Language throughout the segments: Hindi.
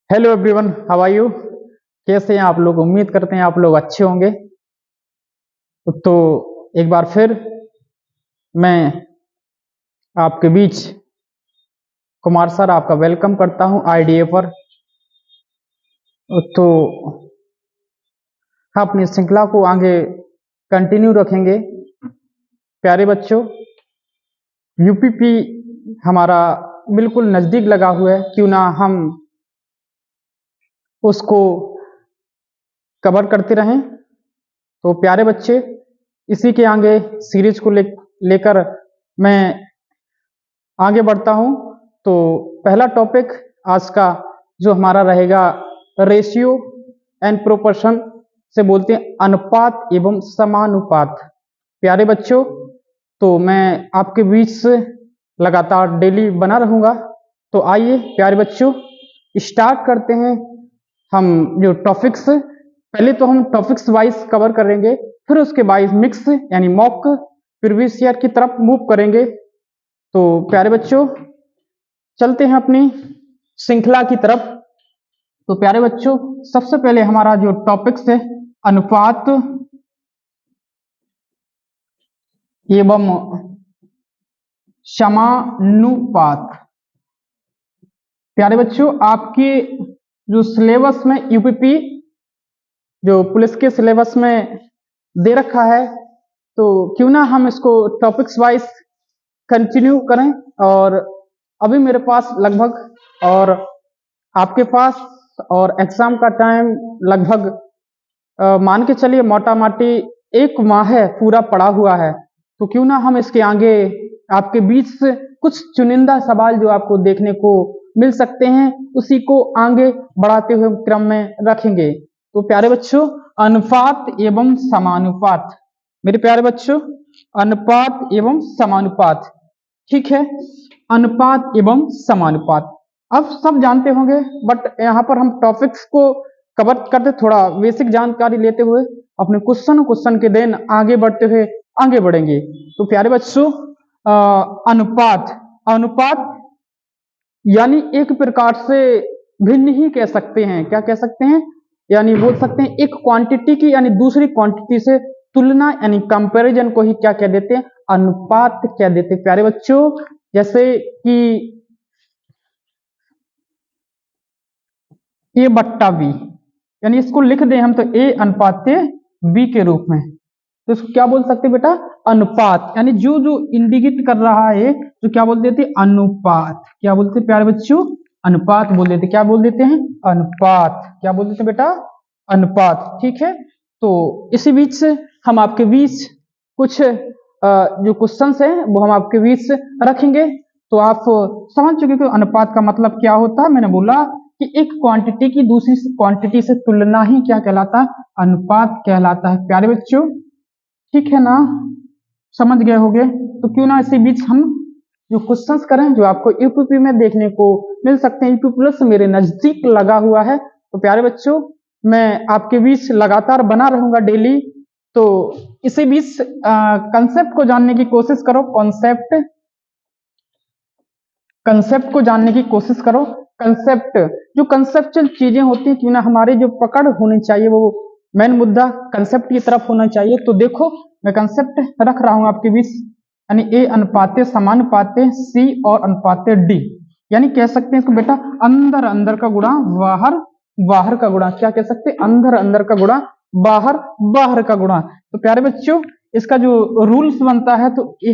Hello everyone, how are you? कैसे हैं आप लोग? उम्मीद करते हैं आप लोग अच्छे होंगे। तो एक बार फिर मैं आपके बीच कुमार सर आपका वेलकम करता हूं आईडीए पर। तो हम अपनी श्रृंखला को आगे कंटिन्यू रखेंगे। प्यारे बच्चों, यूपीपी हमारा बिल्कुल नजदीक लगा हुआ है, क्यों ना हम उसको कवर करते रहें। तो प्यारे बच्चे, इसी के आगे सीरीज को लेकर मैं आगे बढ़ता हूं। तो पहला टॉपिक आज का जो हमारा रहेगा, रेशियो एंड प्रोपोर्शन से बोलते हैं अनुपात एवं समानुपात। प्यारे बच्चों, तो मैं आपके बीच से लगातार डेली बना रहूंगा। तो आइए प्यारे बच्चों, स्टार्ट करते हैं हम जो टॉपिक्स। पहले तो हम टॉपिक्स वाइज कवर करेंगे, फिर उसके बाद मिक्स यानी मॉक प्रीवियस ईयर की तरफ मूव करेंगे। तो प्यारे बच्चों, चलते हैं अपनी श्रृंखला की तरफ। तो प्यारे बच्चों, सबसे पहले हमारा जो टॉपिक्स है अनुपात एवं समानुपात। प्यारे बच्चों, आपके जो सिलेबस में यूपीपी जो पुलिस के सिलेबस में दे रखा है, तो क्यों ना हम इसको टॉपिक्स वाइज कंटिन्यू करें। और अभी मेरे पास लगभग और आपके पास और एग्जाम का टाइम लगभग मान के चलिए मोटा माटी 1 माह है पूरा पड़ा हुआ है। तो क्यों ना हम इसके आगे आपके बीच से कुछ चुनिंदा सवाल जो आपको देखने को मिल सकते हैं उसी को आगे बढ़ाते हुए क्रम में रखेंगे। तो प्यारे बच्चों, अनुपात एवं समानुपात। मेरे प्यारे बच्चों, अनुपात एवं समानुपात, ठीक है। अनुपात एवं समानुपात अब सब जानते होंगे, बट यहाँ पर हम टॉपिक्स को कवर करते थोड़ा बेसिक जानकारी लेते हुए अपने क्वेश्चन के देन आगे बढ़ते हुए आगे बढ़ेंगे। तो प्यारे बच्चों, अनुपात अनुपात यानी एक प्रकार से भिन्न ही कह सकते हैं। क्या कह सकते हैं? यानी बोल सकते हैं एक क्वांटिटी की यानी दूसरी क्वांटिटी से तुलना यानी कंपैरिजन को ही क्या कह देते हैं? अनुपात कह देते हैं। प्यारे बच्चों, जैसे कि ए बट्टा बी, यानी इसको लिख दें हम तो ए अनुपात बी के रूप में, तो इसको क्या बोल सकते हैं बेटा? अनुपात। यानी जो जो इंडिकेट कर रहा है तो क्या बोल देते हैं? अनुपात। क्या बोलते हैं प्यारे बच्चों? अनुपात बोल देते। क्या बोल देते हैं? अनुपात। क्या बोल देते हैं बेटा? अनुपात, ठीक है। तो इसी बीच से हम आपके बीच कुछ जो क्वेश्चंस हैं वो हम आपके बीच रखेंगे। तो आप समझ चुके कि अनुपात का मतलब क्या होता है। मैंने बोला कि एक क्वांटिटी की दूसरी क्वांटिटी से तुलना ही क्या कहलाता है? अनुपात कहलाता है। प्यारे बच्चों, ठीक है ना? समझ गए होंगे। तो क्यों ना इसी बीच हम जो क्वेश्चंस करें जो आपको यूपीपी में देखने को मिल सकते हैं। यूपी प्लस मेरे नजदीक लगा हुआ है। तो प्यारे बच्चों, मैं आपके बीच लगातार बना रहूंगा डेली। तो इसी बीच कंसेप्ट को जानने की कोशिश करो। कंसेप्ट को जानने की कोशिश करो। कंसेप्ट, जो कंसेप्चुअल चीजें होती हैं, क्यों ना हमारी जो पकड़ होनी चाहिए वो मेन मुद्दा कंसेप्ट की तरफ होना चाहिए। तो देखो, मैं कंसेप्ट रख रहा हूं आपके बीच, यानी ए अनुपाते समानुपाते सी और अनुपाते डी। यानी कह सकते हैं इसको बेटा अंदर अंदर का गुणा बाहर बाहर का गुणा। क्या कह सकते हैं? अंदर अंदर का गुणा बाहर बाहर का गुणा। तो प्यारे बच्चों, इसका जो रूल्स बनता है तो ए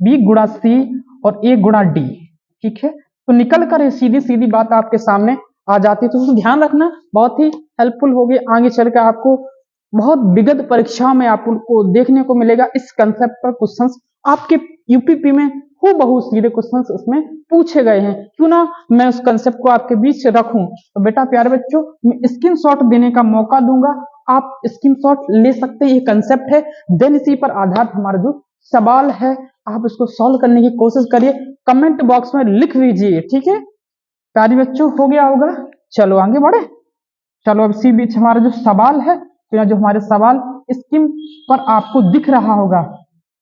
बी गुणा सी और ए गुणा डी, ठीक है। तो निकल कर ये सीधी सीधी बात आपके सामने आ जाती है। तो ध्यान रखना, बहुत ही हेल्पफुल होगी। आगे चलकर आपको बहुत विगत परीक्षाओं में आपको देखने को मिलेगा इस कंसेप्ट पर क्वेश्चंस आपके यूपीपी में हूबहू सीधे क्वेश्चंस उसमें पूछे गए हैं। क्यों ना मैं उस कंसेप्ट को आपके बीच रखूं। तो बेटा प्यारे बच्चों, मैं स्क्रीनशॉट देने का मौका दूंगा, आप स्क्रीनशॉट ले सकते हैं। ये कंसेप्ट है, देन इसी पर आधारित हमारा जो सवाल है आप इसको सॉल्व करने की कोशिश करिए। कमेंट बॉक्स में लिख लीजिए, ठीक है प्यारे बच्चों? हो गया होगा। चलो आगे बढ़े। चलो अब इसी बीच हमारा जो सवाल है, तो जो हमारे सवाल स्क्रीन पर आपको दिख रहा होगा,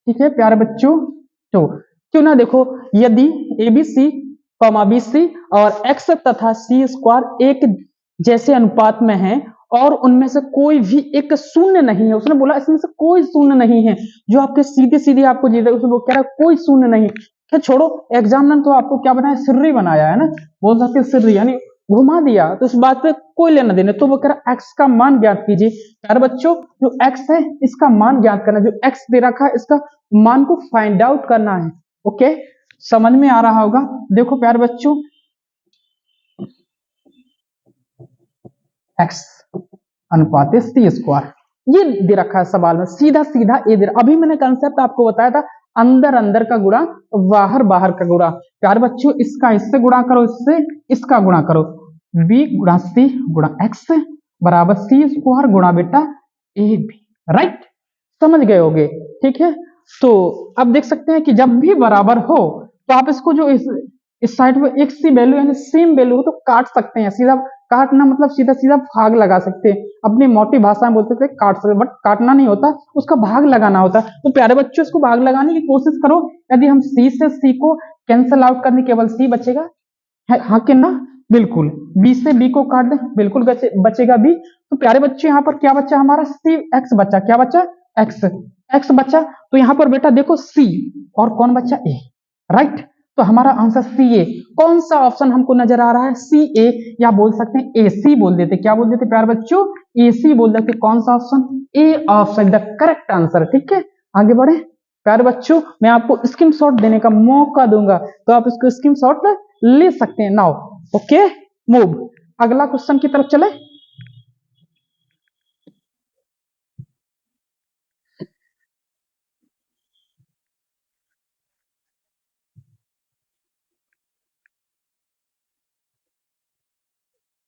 ठीक है प्यारे बच्चों? तो क्यों ना देखो, यदि एबीसी कॉमा BC और x तथा c स्क्वायर एक जैसे अनुपात में है और उनमें से कोई भी एक शून्य नहीं है। उसने बोला इसमें से कोई शून्य नहीं है, जो आपके सीधे सीधे आपको दे उसमें वो कह रहा है कोई शून्य नहीं। क्या छोड़ो, एग्जामिनर तो आपको क्या बनाया, सिर्री बनाया है ना, बोल सकते सिर्री यानी घुमा दिया, तो इस बात पे कोई लेना देना। तो वो कह रहा x का मान ज्ञात कीजिए। प्यारे बच्चों जो x है इसका मान ज्ञात करना, जो x दे रखा है इसका मान को फाइंड आउट करना है। ओके, समझ में आ रहा होगा। देखो प्यारे बच्चों x अनुपात c स्क्वायर ये दे रखा है सवाल में, सीधा सीधा ये दे। अभी मैंने कंसेप्ट आपको बताया था, अंदर अंदर का गुणा बाहर बाहर का गुणा। प्यारे बच्चों इसका इससे गुणा करो, इससे इसका गुणा करो, b गुणा c गुणा x बराबर c स्क्वायर गुणा बेटा ab। राइट, समझ गए होगे। ठीक है, तो अब देख सकते हैं कि जब भी बराबर हो तो आप इसको जो इस साइड में एक सी वैल्यू यानी सेम वैल्यू हो तो काट सकते हैं। सीधा काटना मतलब सीधा सीधा भाग लगा सकते हैं, अपनी मोटी भाषा में बोलते थे काट सकते, बट काटना नहीं होता, उसका भाग लगाना होता। तो प्यारे बच्चों इसको भाग लगाने की कोशिश करो। यदि हम सी से सी को कैंसिल आउट कर दें केवल सी बचेगा, हाँ कि ना, बिल्कुल। बी से बी को काट दें बिल्कुल बचेगा बी। तो प्यारे बच्चे यहाँ पर क्या बचा हमारा, सी एक्स बचा। क्या बचा, एक्स, एक्स बचा। तो यहाँ पर बेटा देखो सी और कौन बचा, ए। राइट, तो हमारा आंसर सी ए। कौन सा ऑप्शन हमको नजर आ रहा है, सी ए, या बोल सकते हैं ए सी बोल देते। क्या बोल देते प्यारे बच्चों, ए सी बोल देते। कौन सा option, A option the correct answer. ठीक है, आगे बढ़े प्यारे बच्चों, मैं आपको स्क्रीनशॉट देने का मौका दूंगा तो आप इसको स्क्रीनशॉट ले सकते हैं। नाउ ओके, मूव अगला क्वेश्चन की तरफ चले।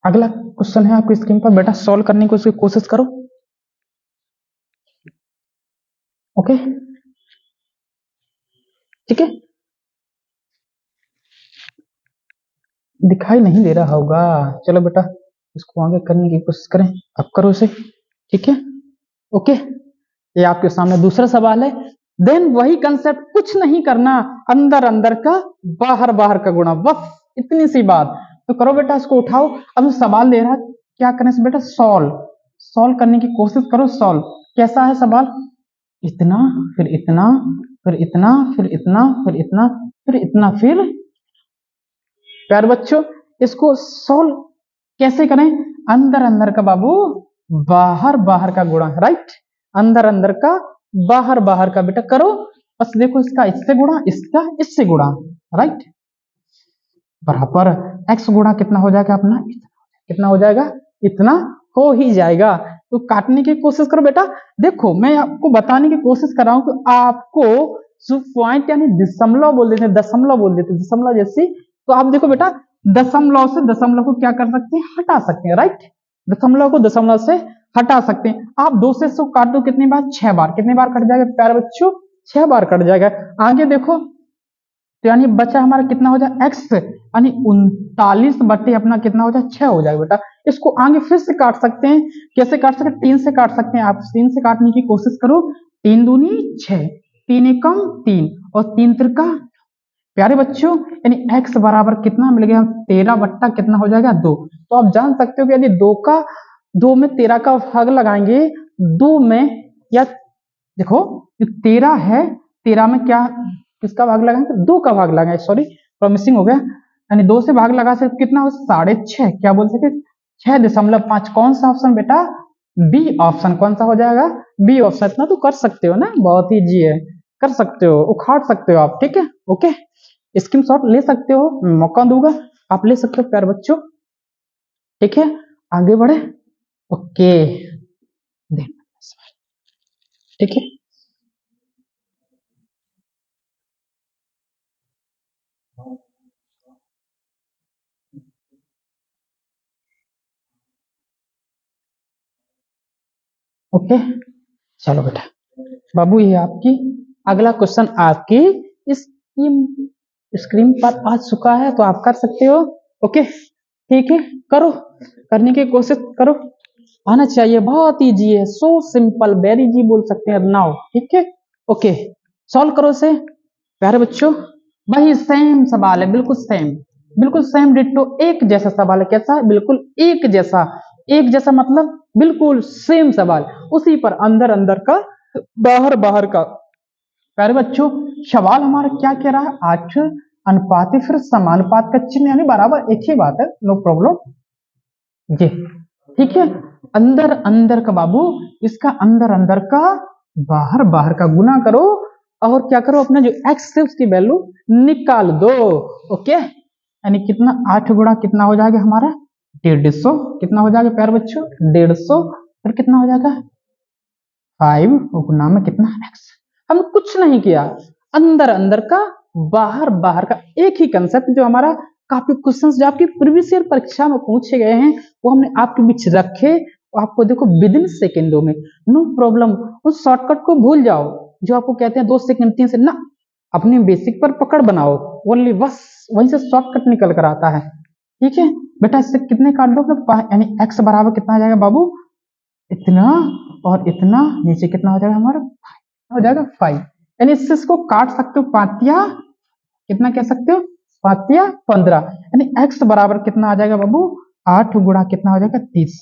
अगला क्वेश्चन है आपकी स्क्रीन पर, बेटा सॉल्व करने की कोशिश करो। ओके, ठीक है, दिखाई नहीं दे रहा होगा, चलो बेटा इसको आगे करने की कोशिश करें, अब करो इसे। ठीक है, ओके, ये आपके सामने दूसरा सवाल है। देन वही कंसेप्ट, कुछ नहीं करना, अंदर अंदर का बाहर बाहर का गुणा, बस इतनी सी बात। तो करो बेटा इसको उठाओ। अब सवाल दे रहा है क्या करने से बेटा, सॉल्व, सॉल्व करने की कोशिश करो। सॉल्व कैसा है सवाल, इतना फिर इतना फिर इतना फिर इतना फिर इतना फिर इतना फिर। प्यारे बच्चों इसको सॉल्व कैसे करें, अंदर अंदर का बाबू बाहर बाहर का गुणा। राइट, अंदर अंदर का बाहर बाहर का बेटा करो। बस देखो इसका इससे गुणा, इसका इससे गुणा। राइट, बराबर x गुणा कितना हो जाएगा अपना, कितना हो जाएगा, इतना हो ही जाएगा। तो काटने की कोशिश करो बेटा। देखो मैं आपको बताने की कोशिश कर रहा हूं कि आपको जो पॉइंट यानी दशमलव बोल देते हैं, दशमलव बोल देते हैं, दशमलव जैसी। तो आप देखो बेटा दशमलव से दशमलव को क्या कर सकते हैं, हटा सकते हैं। राइट, दशमलव को दशमलव से हटा सकते हैं। आप 2 से 100 काट दो कितनी बार, 6 बार। कितनी बार कट जाएगा प्यारे बच्चों, 6 बार कट जाएगा। आगे देखो तो यानी बचा हमारा कितना हो जाए x, यानी 39 बटे अपना कितना हो जाए 6 हो जाएगा बेटा। इसको आगे फिर से काट सकते हैं, कैसे काट सकते हैं, 3 से काट सकते हैं। आप 3 से काटने की कोशिश करो, 3 दूनी 6, 3 एकम 3 और 3 त्रिका। प्यारे बच्चों यानी x बराबर कितना मिल गया, 13 बट्टा कितना हो जाएगा 2। तो आप जान सकते हो कि यदि 2 में 13 का भाग लगाएंगे, 2 में या देखो 13 है, 13 में क्या किसका भाग लगाएंगे, 2 का भाग लगाएंगे। सॉरी प्रॉमिसिंग हो गया, यानी 2 से भाग लगा से कितना हो 6.5। क्या बोल सके 6.5। कौन सा ऑप्शन बेटा, बी ऑप्शन। कौन सा हो जाएगा, बी ऑप्शन। इतना तो कर सकते हो ना, बहुत ही इजी है, कर सकते हो, उखाड़ सकते हो आप। ठीक है, ओके, स्क्रीनशॉट ले सकते हो, मौका दूंगा, आप ले सकते हो प्यारे बच्चों। ठीक है, आगे बढ़े। ओके, ठीक है, ओके, चलो बेटा बाबू ये आपकी अगला क्वेश्चन आपकी इस स्क्रीन पर आ चुका है, तो आप कर सकते हो। ओके, ठीक है, करो, करने की कोशिश करो, आना चाहिए, बहुत इजी है, सो सिंपल, वेरी इजी बोल सकते हैं नाउ। ठीक है, ओके, सॉल्व करो से प्यारे बच्चों। वही सेम सवाल है, बिल्कुल सेम। बिल्कुल सेम डिट्टो, एक जैसा सवाल है। कैसा है? बिल्कुल एक जैसा। एक जैसा मतलब बिल्कुल सेम सवाल, उसी पर अंदर अंदर का, बाहर बाहर का। प्यारे बच्चों, सवाल हमारा क्या कह रहा है? 8 अनुपात या फिर समानुपात का चिन्ह यानी बराबर, एक ही बात है, नो प्रॉब्लम जी। ठीक है, अंदर अंदर का बाबू, इसका अंदर अंदर का बाहर बाहर का गुना करो और क्या करो, अपना जो एक्स है उसकी वैल्यू निकाल दो। ओके, यानी कितना, 8 गुणा कितना हो जाएगा हमारा 150, कितना हो जाएगा प्यारे बच्चों 150, फिर कितना हो जाएगा 5 गुना में कितना एक्स। हम कुछ नहीं किया, अंदर अंदर का बाहर बाहर का, एक ही कंसेप्ट जो हमारा काफी क्वेश्चंस जो आपकी प्रीवियस ईयर परीक्षा में पूछे गए हैं वो हमने आपके बीच रखे। आपको देखो विद इन सेकेंडों में, नो प्रॉब्लम। उस शॉर्टकट को भूल जाओ जो आपको कहते हैं 2 सेकंड 3 से, ना, अपने बेसिक पर पकड़ बनाओ, ओनली बस वहीं से शॉर्टकट निकल कर आता है। ठीक है बेटा, इससे कितने काट लो, यानी एक्स बराबर कितना आ जाएगा बाबू, इतना और इतना, नीचे कितना हो जाएगा हमारा, हो जाएगा 5। यानी इससे इसको काट सकते हो, पातिया कितना कह सकते हो, पातिया 15। यानी x बराबर कितना आ जाएगा बाबू, 8 गुणा कितना हो जाएगा 30।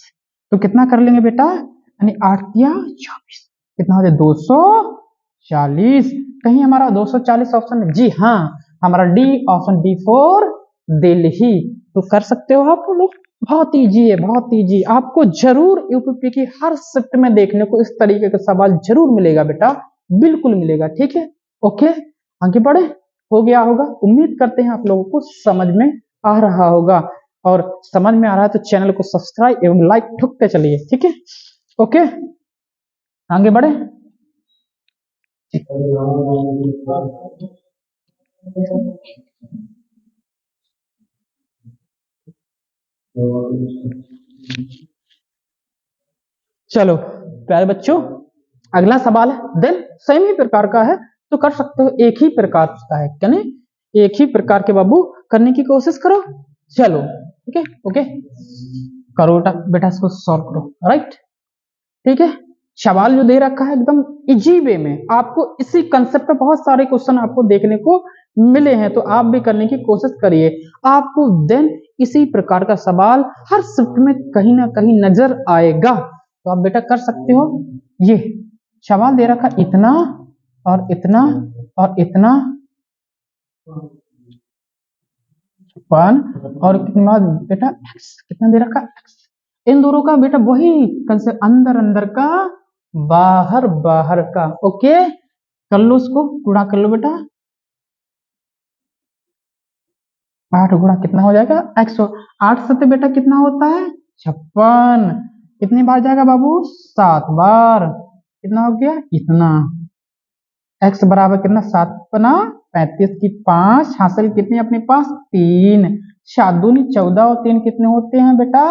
तो कितना कर लेंगे बेटा, यानी 8 या 24, कितना हो जाएगा 240। कहीं हमारा 240 ऑप्शन है? जी हाँ, हमारा D option, D for Delhi. तो कर सकते हो आप लोग, बहुत ईजी है, बहुत ईजी। आपको जरूर यूपीपी की हर शिफ्ट में देखने को इस तरीके का सवाल जरूर मिलेगा बेटा, बिल्कुल मिलेगा। ठीक है, ओके, आगे बढ़े। हो गया होगा, उम्मीद करते हैं आप लोगों को समझ में आ रहा होगा, और समझ में आ रहा है तो चैनल को सब्सक्राइब एवं लाइक ठुकते चलिए। ठीक है, ओके, आगे बढ़े। चलो प्यारे बच्चों, अगला सवाल है, देन सेम ही प्रकार का है तो कर सकते हो, एक ही प्रकार का है, यानी एक ही प्रकार के बाबू करने की कोशिश करो। चलो ठीक है, ओके, करो बेटा, बेटा इसको सॉल्व करो, राइट। ठीक है, सवाल जो दे रखा है एकदम इजी वे में, आपको इसी कंसेप्ट पे बहुत सारे क्वेश्चन आपको देखने को मिले हैं, तो आप भी करने की कोशिश करिए। आपको देन इसी प्रकार का सवाल हर शिफ्ट में कहीं ना कहीं नजर आएगा, तो आप बेटा कर सकते हो। ये सवाल दे रखा इतना और इतना और इतना, 1 और कितना बेटा x, कितना दे रखा x, इन दोनों का बेटा वही कंसेप्ट, अंदर अंदर का बाहर बाहर का। ओके, कर लो, उसको गुणा कर लो बेटा, 8 गुणा कितना हो जाएगा 108 से बेटा कितना होता है 56, कितनी बार जाएगा बाबू 7 बार, कितना हो गया इतना। x बराबर कितना, 7 पना 35 की 5 हासिल कितनी अपने पास 3, 7 दूनी 14 और 3 कितने होते हैं बेटा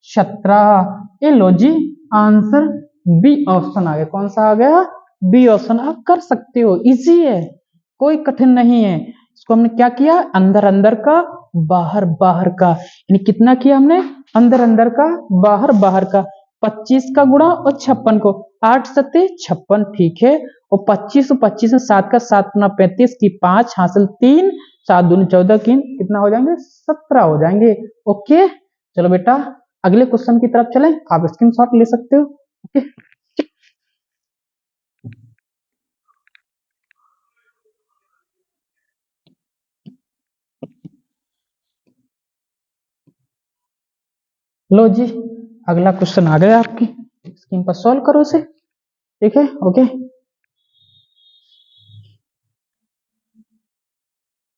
17। ये लो जी, आंसर बी ऑप्शन आ गया। कौन सा आ गया, बी ऑप्शन। आप कर सकते हो, इजी है, कोई कठिन नहीं है। इसको हमने क्या किया, अंदर अंदर का बाहर बाहर का, यानी कितना किया हमने, अंदर अंदर का बाहर बाहर का, 25 का गुणा और 56 को, 8 सत्ते 56, ठीक है, और 25 और 25 में 7 का 7 गुना 35 की 5 हासिल 3, 7 दूनी 14 की कितना हो जाएंगे 17 हो जाएंगे। ओके, चलो बेटा अगले क्वेश्चन की तरफ चलें, आप स्क्रीनशॉट ले सकते हो। ओके, लो जी, अगला क्वेश्चन आ गया आपकी स्क्रीन पर, सॉल्व करो उसे। ठीक है, ओके,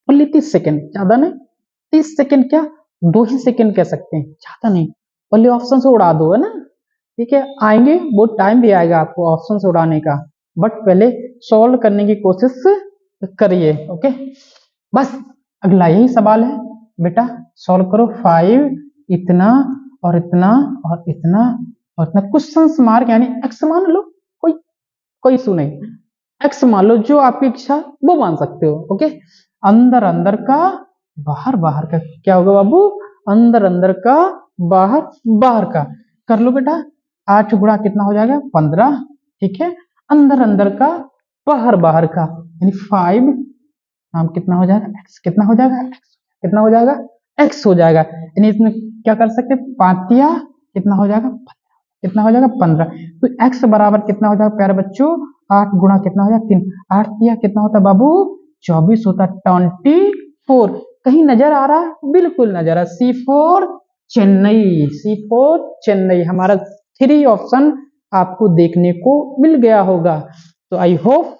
ओनली 30 सेकेंड, ज्यादा नहीं, 30 सेकेंड क्या, 2 ही सेकेंड कह सकते हैं, ज्यादा नहीं। ओनली ऑप्शन से उड़ा दो, है ना। ठीक है, आएंगे, बहुत टाइम भी आएगा आपको ऑप्शन से उड़ाने का, बट पहले सॉल्व करने की कोशिश करिए। ओके, बस अगला यही सवाल है बेटा, सॉल्व करो। 5 इतना और इतना और इतना और इतना, क्वेश्चन मार्क यानी एक्स मान लो, कोई कोई इशू नहीं, एक्स मान लो, जो आपकी इच्छा वो मान सकते हो। ओके, अंदर अंदर का बाहर बाहर का, क्या होगा बाबू, अंदर अंदर का बाहर बाहर का। कर लो बेटा, 8 गुणा कितना हो जाएगा 15, ठीक है, अंदर अंदर का बाहर बाहर का, यानी 5 नाम कितना हो जाएगा x, कितना हो जाएगा x, कितना हो जाएगा x हो जाएगा। यानी इसमें क्या कर सकते हैं, 5 कितना हो जाएगा, कितना हो जाएगा 15। तो x बराबर कितना हो जाएगा प्यारे बच्चों, 8 गुणा कितना हो जाएगा 3, 8 कितना होता है बाबू 24 होता है, 24। कहीं नजर आ रहा है, बिल्कुल नजर आ रहा है, C4 चेन्नई, C4 चेन्नई हमारा 3 ऑप्शन आपको देखने को मिल गया होगा। तो आई होप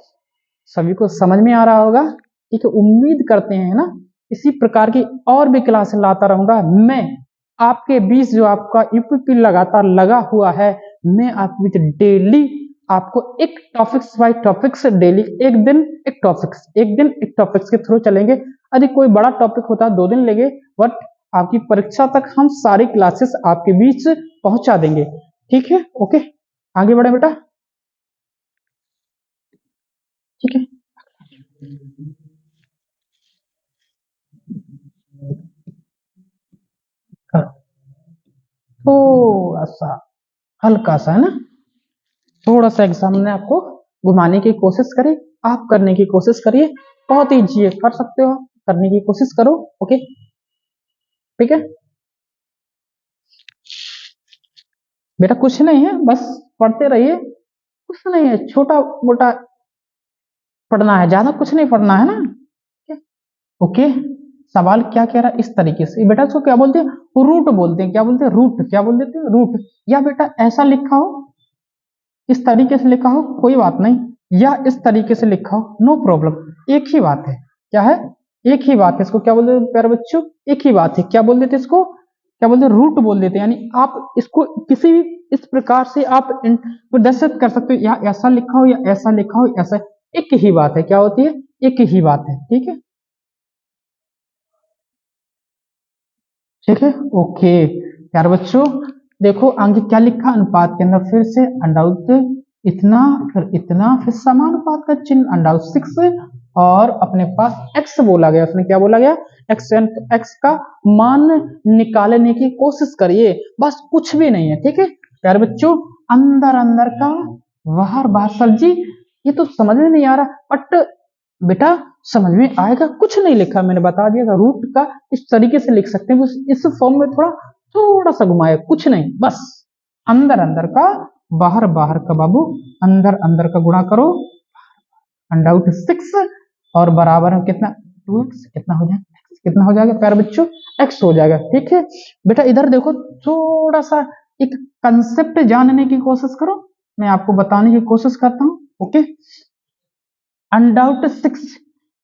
सभी को समझ में आ रहा होगा। ठीक है, उम्मीद करते हैं ना इसी प्रकार की और भी क्लास लाता रहूंगा मैं आपके बीच। जो आपका यूपीपी लगातार लगा हुआ है, मैं आपके बीच डेली आपको एक टॉपिक्स बाय टॉपिक्स, डेली एक दिन एक टॉपिक्स के थ्रू चलेंगे। यदि कोई बड़ा टॉपिक होता है 2 दिन लेंगे, बट आपकी परीक्षा तक हम सारी क्लासेस आपके बीच पहुंचा देंगे। ठीक है, ओके, आगे बढ़े बेटा। ठीक है, थोड़ा सा हल्का सा है ना, थोड़ा सा एग्जाम ने आपको घुमाने की कोशिश करी, आप करने की कोशिश करिए, बहुत ईजी है, कर सकते हो, करने की कोशिश करो। ओके, ठीक है बेटा, कुछ नहीं है, बस पढ़ते रहिए, कुछ नहीं है, छोटा मोटा पढ़ना है, ज्यादा कुछ नहीं पढ़ना है ना। ओके, सवाल क्या कह रहा है, इस तरीके से बेटा इसको क्या बोलते हैं, रूट बोलते हैं, क्या बोलते हैं रूट, क्या बोल देते हैं रूट। या बेटा ऐसा लिखा हो, इस तरीके से लिखा हो कोई बात नहीं, या इस तरीके से लिखा हो नो प्रॉब्लम, एक ही बात है। क्या है, एक ही बात है। इसको क्या बोल देते हैं प्यारे बच्चों, एक ही बात है। क्या बोल देते हैं इसको, क्या बोलते हैं रूट बोल देते हैं। यानी आप इसको किसी भी इस प्रकार से आप प्रदर्शित कर सकते हो, या ऐसा लिखा हो या ऐसा लिखा हो, ऐसा एक ही बात है। क्या होती है, एक ही बात है। ठीक है, ठीक है, ओके प्यारे बच्चों, देखो आगे क्या लिखा, अनुपात के अंदर फिर से अंडाउट इतना, फिर इतना, फिर समानुपात का चिन्ह अंडाउट 6, और अपने पास x बोला गया। उसने क्या बोला गया, x का मान निकालने की कोशिश करिए, बस कुछ भी नहीं है। ठीक है प्यारे बच्चों, अंदर अंदर का बाहर बाहर, सर जी ये तो समझ में नहीं आ रहा, बट बेटा समझ में आएगा, कुछ नहीं लिखा, मैंने बता दिया रूट का इस तरीके से लिख सकते हैं, इस फॉर्म में थोड़ा थोड़ा सा घुमाए, कुछ नहीं, बस अंदर अंदर का बाहर बाहर का बाबू, अंदर अंदर का गुणा करो, अंडाउट 6 और बराबर है कितना 2x, कितना हो जाएगा, कितना हो जाएगा प्यारे बच्चों, x हो जाएगा। ठीक है बेटा, इधर देखो, थोड़ा सा एक कंसेप्ट जानने की कोशिश करो, मैं आपको बताने की कोशिश करता हूँ। ओके, अनडाउट 6,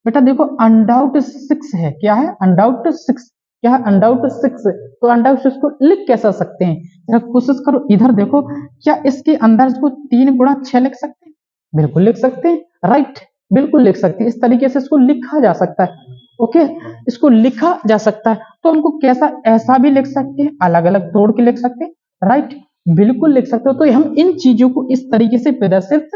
बेटा देखो अनडाउट 6 है, क्या है अनडाउट 6, क्या है अनडाउट 6। तो अनडाउट 6 को लिख कैसा सकते हैं, जरा कोशिश करो, इधर देखो, क्या इसके अंदर इसको 3 गुणा 6 लिख सकते हैं, बिल्कुल लिख सकते हैं, राइट, बिल्कुल लिख सकते हैं, इस तरीके से इसको लिखा जा सकता है। ओके, इसको लिखा जा सकता है, तो हमको कैसा, ऐसा भी लिख सकते हैं, अलग अलग तोड़ के लिख सकते हैं, राइट, बिल्कुल लिख सकते हो। तो हम इन चीजों को इस तरीके से प्रदर्शित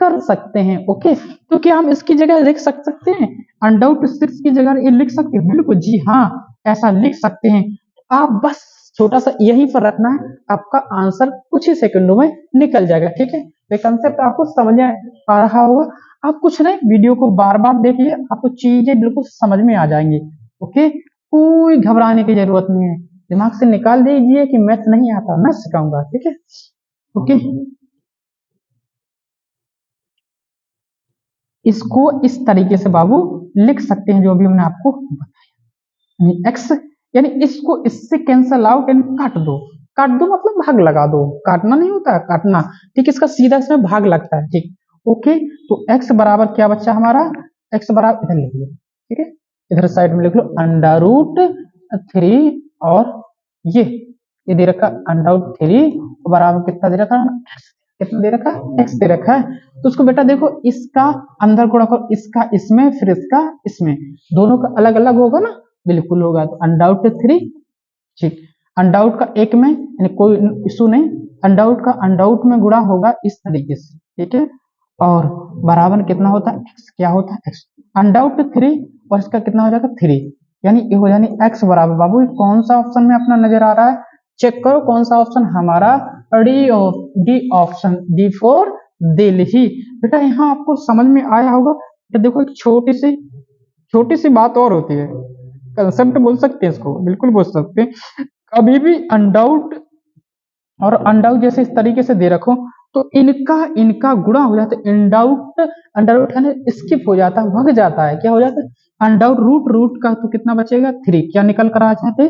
कर सकते हैं। ओके, तो क्या हम इसकी जगह लिख सकते हैं, अनडाउट 6 की जगह ये लिख सकते हैं, बिल्कुल जी हाँ, ऐसा लिख सकते हैं। आप बस छोटा सा यहीं पर रखना है, आपका आंसर कुछ ही सेकंडों में निकल जाएगा। ठीक है, ये कंसेप्ट आपको समझ में आ रहा होगा, आप कुछ नहीं, वीडियो को बार बार देखिए, आपको चीजें बिल्कुल समझ में आ जाएंगी। ओके, कोई घबराने की जरूरत नहीं है, दिमाग से निकाल दीजिए कि मैथ नहीं आता, मैं सिखाऊंगा। ठीक है, ओके, इसको इस तरीके से बाबू लिख सकते हैं, जो भी हमने आपको बताया, एक्स, यानी इसको इससे कैंसल आउट, यानी काट दो, काट दो मतलब भाग लगा दो, काटना नहीं होता है, काटना। ठीक, इसका सीधा इसमें भाग लगता है। ठीक, ओके, तो x बराबर क्या बच्चा हमारा, x बराबर इधर लिख लो, ठीक है, इधर साइड में लिख लो अंडर रूट 3, और ये दे रखा अंडर रूट 3 बराबर कितना दे रखा, कितना दे रखा, x दे रखा है। तो उसको बेटा देखो, इसका अंदर गुणा करो, इसका इसमें, फिर इसका इसमें, दोनों का अलग अलग होगा ना, बिल्कुल होगा। तो अनडाउट 3, ठीक, अनडाउट का एक में, यानी कोई इशू नहीं, अनडाउट का अनडाउट में गुणा होगा इस तरीके से। ठीक है, और बराबर कितना होता है, x, क्या होता है x, अनडाउट 3 और इसका कितना हो जाएगा 3, यानी ये हो जानी x बराबर, बाबू कौन सा ऑप्शन में अपना नजर आ रहा है, चेक करो कौन सा ऑप्शन हमारा, D option, D for Delhi. बेटा यहाँ आपको समझ में आया होगा। तो देखो एक छोटी सी बात और होती है, कंसेप्ट बोल सकते हैं इसको, बिल्कुल बोल सकते हैं। कभी भी अनडाउट और अनडाउट जैसे इस तरीके से दे रखो तो इनका गुणा हो जाता है, इनडाउट अंडरआउट है ना स्किप हो जाता है, भग जाता है, क्या हो जाता है अनडाउट, रूट का तो कितना बचेगा 3, क्या निकल कर आ जाते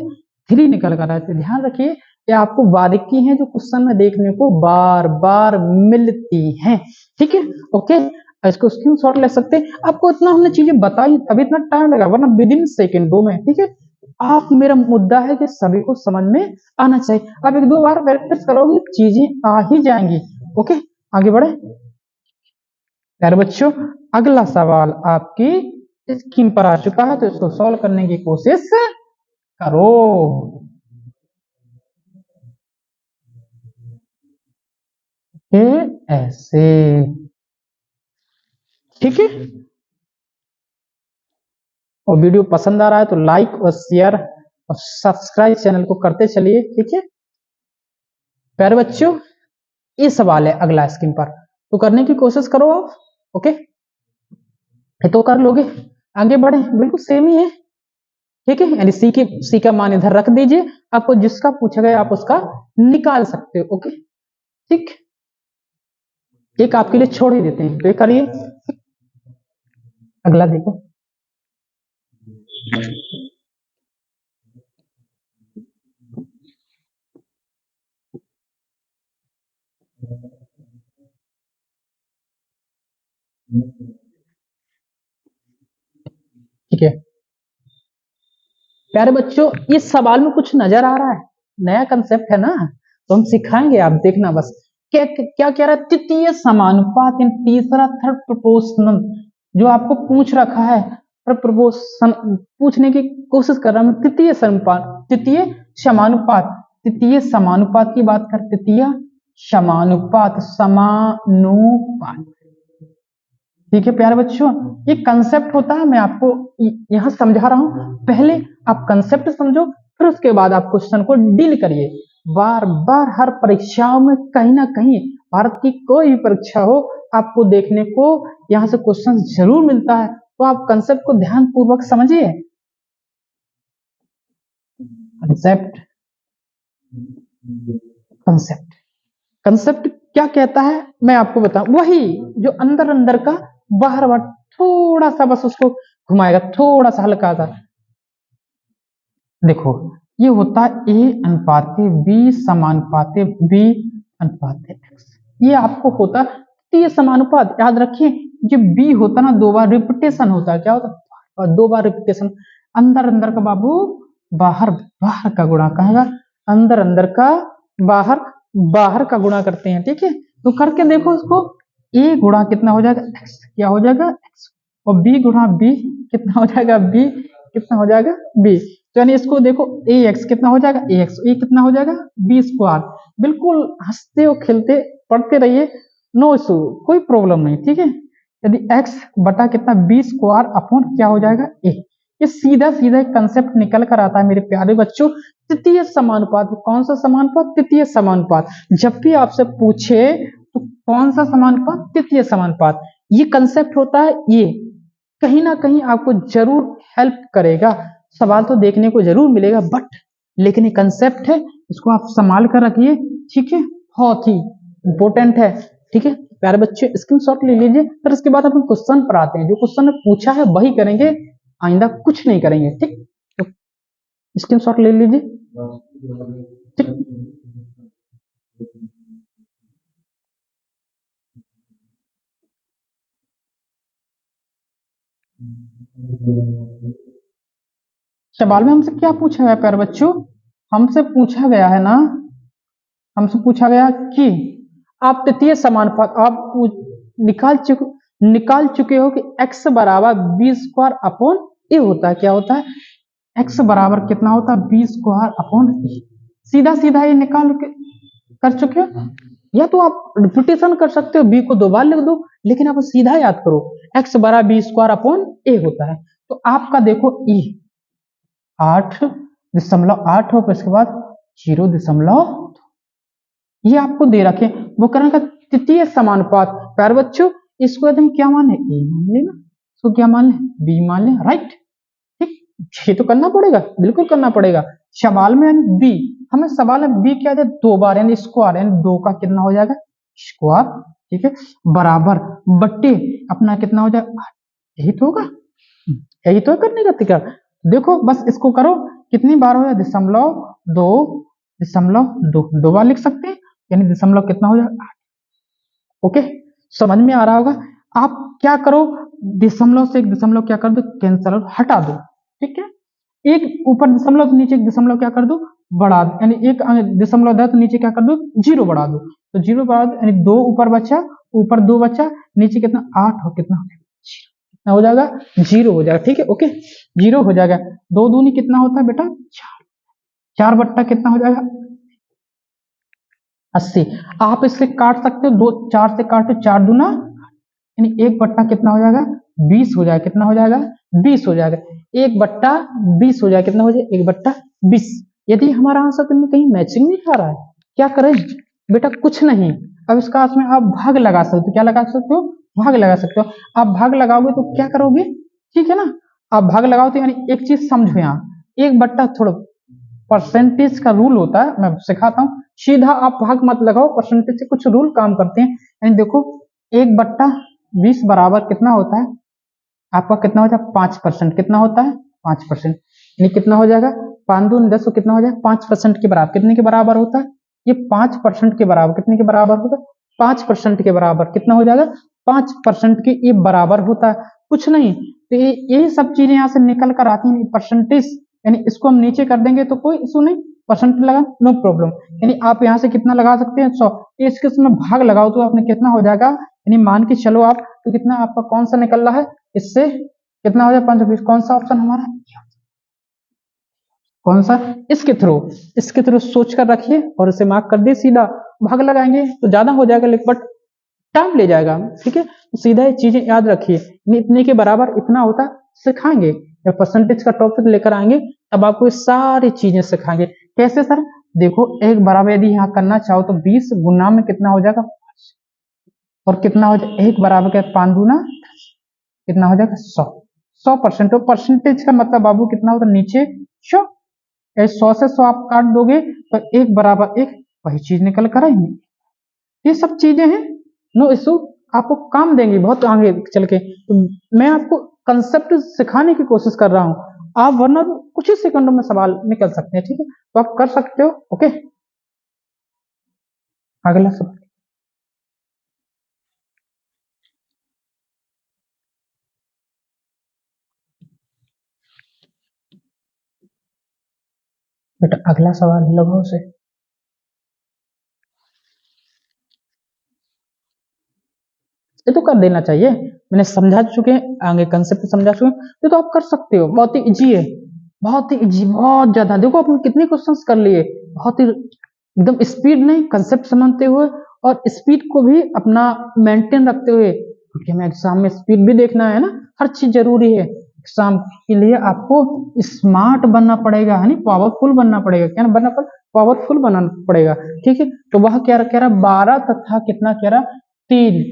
3 निकल कर आते। ध्यान रखिए ये आपको बारीकी है जो क्वेश्चन में देखने को बार बार मिलती हैं, ठीक है। ओके, इसको स्क्रीनशॉट ले सकते हैं। आपको इतना हमने चीजें बताई तभी इतना टाइम लगा, वरना विद इन सेकेंडों में, ठीक है। आप मेरा मुद्दा है कि सभी को समझ में आना चाहिए। अब 1-2 बार प्रैक्टिस करोगे चीजें आ ही जाएंगी। ओके, आगे बढ़े प्यारे बच्चों। अगला सवाल आपकी स्क्रीन पर आ चुका है, तो इसको सॉल्व करने की कोशिश करो। ऐसे, ठीक है। और वीडियो पसंद आ रहा है तो लाइक और शेयर और सब्सक्राइब चैनल को करते चलिए, ठीक है प्यारे बच्चों। ये सवाल है अगला स्क्रीन पर, तो करने की कोशिश करो आप। ओके, ये तो कर लोगे, आगे बढ़े, बिल्कुल सेम ही है, ठीक है। यानी सी का मान इधर रख दीजिए, आपको जिसका पूछा गया आप उसका निकाल सकते हो। ओके, ठीक, एक आपके लिए छोड़ ही देते हैं, तो करिए। अगला देखो, ठीक है प्यारे बच्चों। इस सवाल में कुछ नजर आ रहा है, नया कंसेप्ट है ना, तो हम सिखाएंगे, आप देखना बस। क्या क्या कह रहा है, तृतीय समानुपात इन तीसरा थर्ड प्रोपोर्शनल जो आपको पूछ रखा है, प्रपोर्शन पूछने की कोशिश कर रहा हूं। तृतीय समानुपात, तृतीय समानुपात, तृतीय समानुपात की बात कर, तृतीय समानुपात, समानुपात, ठीक है प्यारे बच्चों। ये कंसेप्ट होता है, मैं आपको यहां समझा रहा हूं, पहले आप कंसेप्ट समझो, फिर उसके बाद आप क्वेश्चन को डील करिए। बार बार हर परीक्षाओं में कहीं ना कहीं, भारत की कोई भी परीक्षा हो, आपको देखने को यहां से क्वेश्चन जरूर मिलता है, तो आप कंसेप्ट को ध्यान पूर्वक समझिए। कंसेप्ट, कंसेप्ट, कंसेप्ट क्या कहता है मैं आपको बताऊं, वही जो अंदर अंदर का बाहर बाहर, थोड़ा सा बस उसको घुमाएगा, थोड़ा सा हल्का सा। देखो ये होता है ए अनुपाते बी समानुपाते बी अनुपाते एक्स, ये आपको होता है समानुपात। याद रखिए जो बी होता ना 2 बार रिपीटेशन होता है, क्या होता है 2 बार रिपीटेशन। अंदर अंदर का बाबू, बाहर बाहर का गुणा कहेगा, अंदर अंदर का बाहर बाहर का गुणा करते हैं, ठीक है। तो करके देखो उसको, ए गुणा कितना हो जाएगा एक्स, क्या हो जाएगा एक्स, और बी गुणा बी कितना हो जाएगा बी, कितना हो जाएगा बी। तो यानी इसको देखो ए एक्स कितना हो जाएगा ए एक्स, ए कितना हो जाएगा बी स्क्वायर। बिल्कुल हंसते और खेलते पढ़ते रहिए, नो इशू, कोई प्रॉब्लम नहीं, ठीक है। यदि एक्स बटा कितना बी स्क्वायर अपॉन क्या हो जाएगा ए, ये सीधा सीधा एक कंसेप्ट निकल कर आता है मेरे प्यारे बच्चों। तृतीय समानुपात, कौन सा समानुपात, तृतीय समानुपात। जब भी आपसे पूछे तो कौन सा समानुपात, तृतीय समानुपात, ये कंसेप्ट होता है, ये कहीं ना कहीं आपको जरूर हेल्प करेगा। सवाल तो देखने को जरूर मिलेगा, बट लेकिन ये कंसेप्ट है, इसको आप संभाल कर रखिए, ठीक है, बहुत ही इंपॉर्टेंट है, ठीक है प्यारे बच्चे। स्क्रीनशॉट ले लीजिए, फिर इसके बाद अपन क्वेश्चन पर आते हैं। जो क्वेश्चन ने पूछा है वही करेंगे, आइंदा कुछ नहीं करेंगे, ठीक। तो स्क्रीनशॉट ले लीजिए, ठीक। सवाल में हमसे क्या पूछा गया प्यारे बच्चों, हमसे पूछा गया है ना, हमसे पूछा गया कि आप तृतीय समानुपात आप निकाल चुके हो कि x बराबर बी स्क्वायर अपॉन ए होता है, क्या होता है x बराबर कितना होता है बी स्क्वायर अपॉन ए। सीधा सीधा ये निकाल के कर चुके हो, या तो आप रिपीटेशन कर सकते हो, बी को 2 बार लिख दो, लेकिन आप सीधा याद करो x बराबर बी स्क्वायर अपॉन ए होता है। तो आपका देखो ई 8.8 हो, इसके बाद 0., ये आपको दे रखे, वो करेंगे तृतीय समानुपात। प्यारे बच्चों इसको यदि क्या मान ले, ए मान लेना, इसको क्या मान ले बी मान ले, राइट, ठीक। ये तो करना पड़ेगा, बिल्कुल करना पड़ेगा। सवाल में यानी बी, हमें सवाल में बी क्या है, 2 बार यानी स्क्वायर, यानी 2 का कितना हो जाएगा स्क्वायर, ठीक है, बराबर बट्टे अपना कितना हो जाएगा, यही तो होगा, यही तो करने का तरीका। देखो बस इसको करो, कितनी बार हो जाए, 0.2 बार लिख सकते हैं, यानी दशमलव कितना हो जाएगा, ओके, समझ में आ रहा होगा। आप क्या करो, दशमलव से एक दशमलव क्या कर दो, कैंसल हटा दो, ठीक है, एक ऊपर दशमलव तो नीचे एक दशमलव क्या कर दो, बढ़ा दो, यानी एक दशमलव था तो नीचे क्या कर दो, 0 बढ़ा दो, तो 0 बढ़ा दो, यानी 2 ऊपर बचा, ऊपर 2 बचा, नीचे कितना 8 और कितना कितना हो जाएगा, 0 हो जाएगा, ठीक है, ओके, 0 हो जाएगा। 2 दूनी कितना होता है बेटा 4, 4 बट्टा कितना हो जाएगा 80। आप इससे काट सकते हो, 2 4 से काटो, 4 दूना, यानी 1 बट्टा कितना हो जाएगा 20 हो जाएगा, कितना हो जाएगा 20 हो जाएगा, 1 बट्टा 20 हो जाएगा, कितना हो जाएगा 1 बट्टा 20। यदि हमारा आंसर तो कहीं मैचिंग नहीं खा रहा है, क्या करें बेटा, कुछ नहीं, अब इसका इसमें आप भाग लगा सकते हो, क्या लगा सकते हो, भाग लगा सकते हो। आप भाग लगाओगे तो क्या करोगे, ठीक है ना, आप भाग लगाओ तो यानी एक चीज समझो, यहाँ 1 बट्टा थोड़ा परसेंटेज का रूल होता है, मैं सिखाता हूँ, सीधा आप भाग मत लगाओ, परसेंटेज से कुछ रूल काम करते हैं, यानी देखो 1 बट्टा 20 बराबर कितना होता है आपका, कितना हो जाएगा 5%, कितना होता है 5%, यानी कितना हो जाएगा 5 दूनी 10, कितना हो जाएगा 5% के बराबर, कितने के बराबर होता है ये 5% के बराबर, कितने के बराबर होता है 5% के बराबर, कितना हो जाएगा 5% के ये बराबर होता है, कुछ नहीं, तो ये सब चीजें यहाँ से निकल कर आती हैं, परसेंटेज, यानी इसको हम नीचे कर देंगे तो कोई इशू नहीं, परसेंटेज लगा नो प्रॉब्लम, यानी आप यहाँ से कितना लगा सकते हैं 100, इसके उसमें भाग लगाओ तो आपने कितना हो जाएगा, यानी मान के चलो आप, तो कितना आपका कौन सा निकल रहा है, इससे कितना हो जाए 520, कौन सा ऑप्शन हमारा, कौन सा, इसके थ्रू सोच कर रखिए और इसे मार्क कर दिए, सीधा भाग लगाएंगे तो ज्यादा हो जाएगा, लेकिन बट टाइम ले जाएगा, ठीक है, तो सीधा ये चीजें याद रखिए, इतने के बराबर इतना होता सिखाएंगे, जब परसेंटेज का टॉपिक लेकर आएंगे तब आपको ये सारी चीजें सिखाएंगे। कैसे सर, देखो एक बराबर यदि यहाँ करना चाहो तो 20 गुना में कितना हो जाएगा, और कितना हो जाएगा एक बराबर क्या 5 दूना, कितना हो जाएगा 100%, तो परसेंटेज का मतलब बाबू कितना होता है नीचे 100, 100 से 100 आप काट दोगे तो एक बराबर एक, वही चीज निकल कर आएंगे। ये सब चीजें हैं, नो इशू, आपको काम देंगे बहुत आगे चल के, तो मैं आपको कंसेप्ट सिखाने की कोशिश कर रहा हूँ, आप वरना तो कुछ ही सेकंडों में सवाल निकल सकते हैं, ठीक है, तो आप कर सकते हो, ओके। अगला सवाल, बेटा अगला सवाल लगो से, ये तो कर देना चाहिए, मैंने समझा चुके हैं, आगे कंसेप्ट समझा चुके हैं, ये तो आप कर सकते हो, बहुत ही इजी है, बहुत ही इजी, बहुत ज्यादा, देखो आपने कितने क्वेश्चंस कर लिए, बहुत ही एकदम स्पीड नहीं, कंसेप्ट समझते हुए और स्पीड को भी अपना मेंटेन रखते हुए, क्योंकि हमें एग्जाम में स्पीड भी देखना है ना, हर चीज जरूरी है, एग्जाम के लिए आपको स्मार्ट बनना पड़ेगा, है पावरफुल बनना पड़ेगा, क्या बनना पड़ेगा, पावरफुल बनना पड़ेगा, ठीक है, तो वह क्या कह रहा 12 तथा कितना कह रहा 3,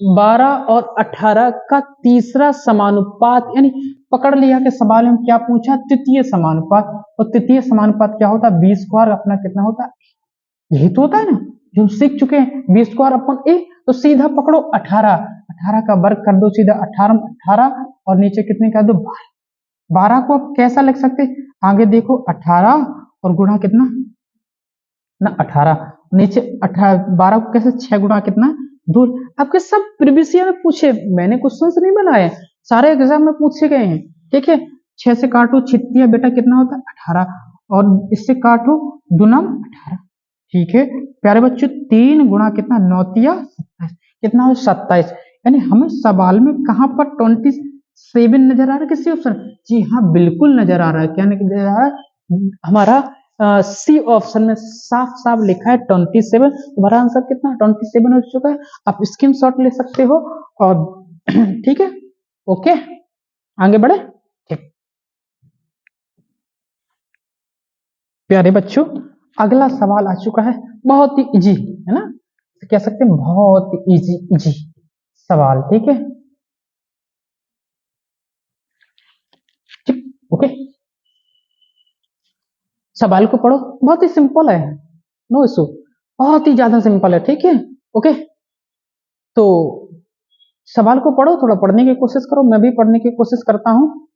12 और 18 का तीसरा समानुपात, यानी पकड़ लिया कि सवाल में क्या पूछा, तृतीय समानुपात, और तृतीय समानुपात क्या होता है, 20 स्क्वायर अपना कितना होता है, यही तो होता है ना जो हम सीख चुके हैं, 20 स्क्वायर अपन ए, तो सीधा पकड़ो 18, 18 का वर्ग कर दो सीधा 18 18, और नीचे कितने कर दो 12, 12 को आप कैसा लिख सकते हैं, आगे देखो 18 और गुणा कितना ना 18, नीचे 18, 12 को कैसे 6 गुणा कितना दूर, आपके सब प्रीवियस ईयर में पूछे, मैंने क्वेश्चन नहीं बनाए, सारे एग्जाम में पूछे गए हैं, ठीक है, 6 से काटो छित्तिया बेटा कितना होता है 18, और इससे काटो दुनम 18, ठीक है प्यारे बच्चों, 3 गुणा कितना 9 तिया 27, कितना हो 27, यानी हमें सवाल में कहां पर 27 नजर आ रहा है, किसी ऑप्शन, जी हाँ बिल्कुल नजर आ रहा है, क्या नजर आ रहा है, हमारा सी ऑप्शन में साफ साफ लिखा है 27, तुम्हारा आंसर कितना 27 हो चुका है, आप स्क्रीनशॉट ले सकते हो, और ठीक है, ओके, आगे बढ़े, ठीक, प्यारे बच्चों अगला सवाल आ चुका है, बहुत ही इजी है ना, तो कह सकते हैं बहुत ही इजी इजी सवाल, ठीक है, ठीक, ओके, सवाल को पढ़ो, बहुत ही सिंपल है, नो इशू, बहुत ही ज्यादा सिंपल है, ठीक है। ओके, तो सवाल को पढ़ो, थोड़ा पढ़ने की कोशिश करो, मैं भी पढ़ने की कोशिश करता हूँ।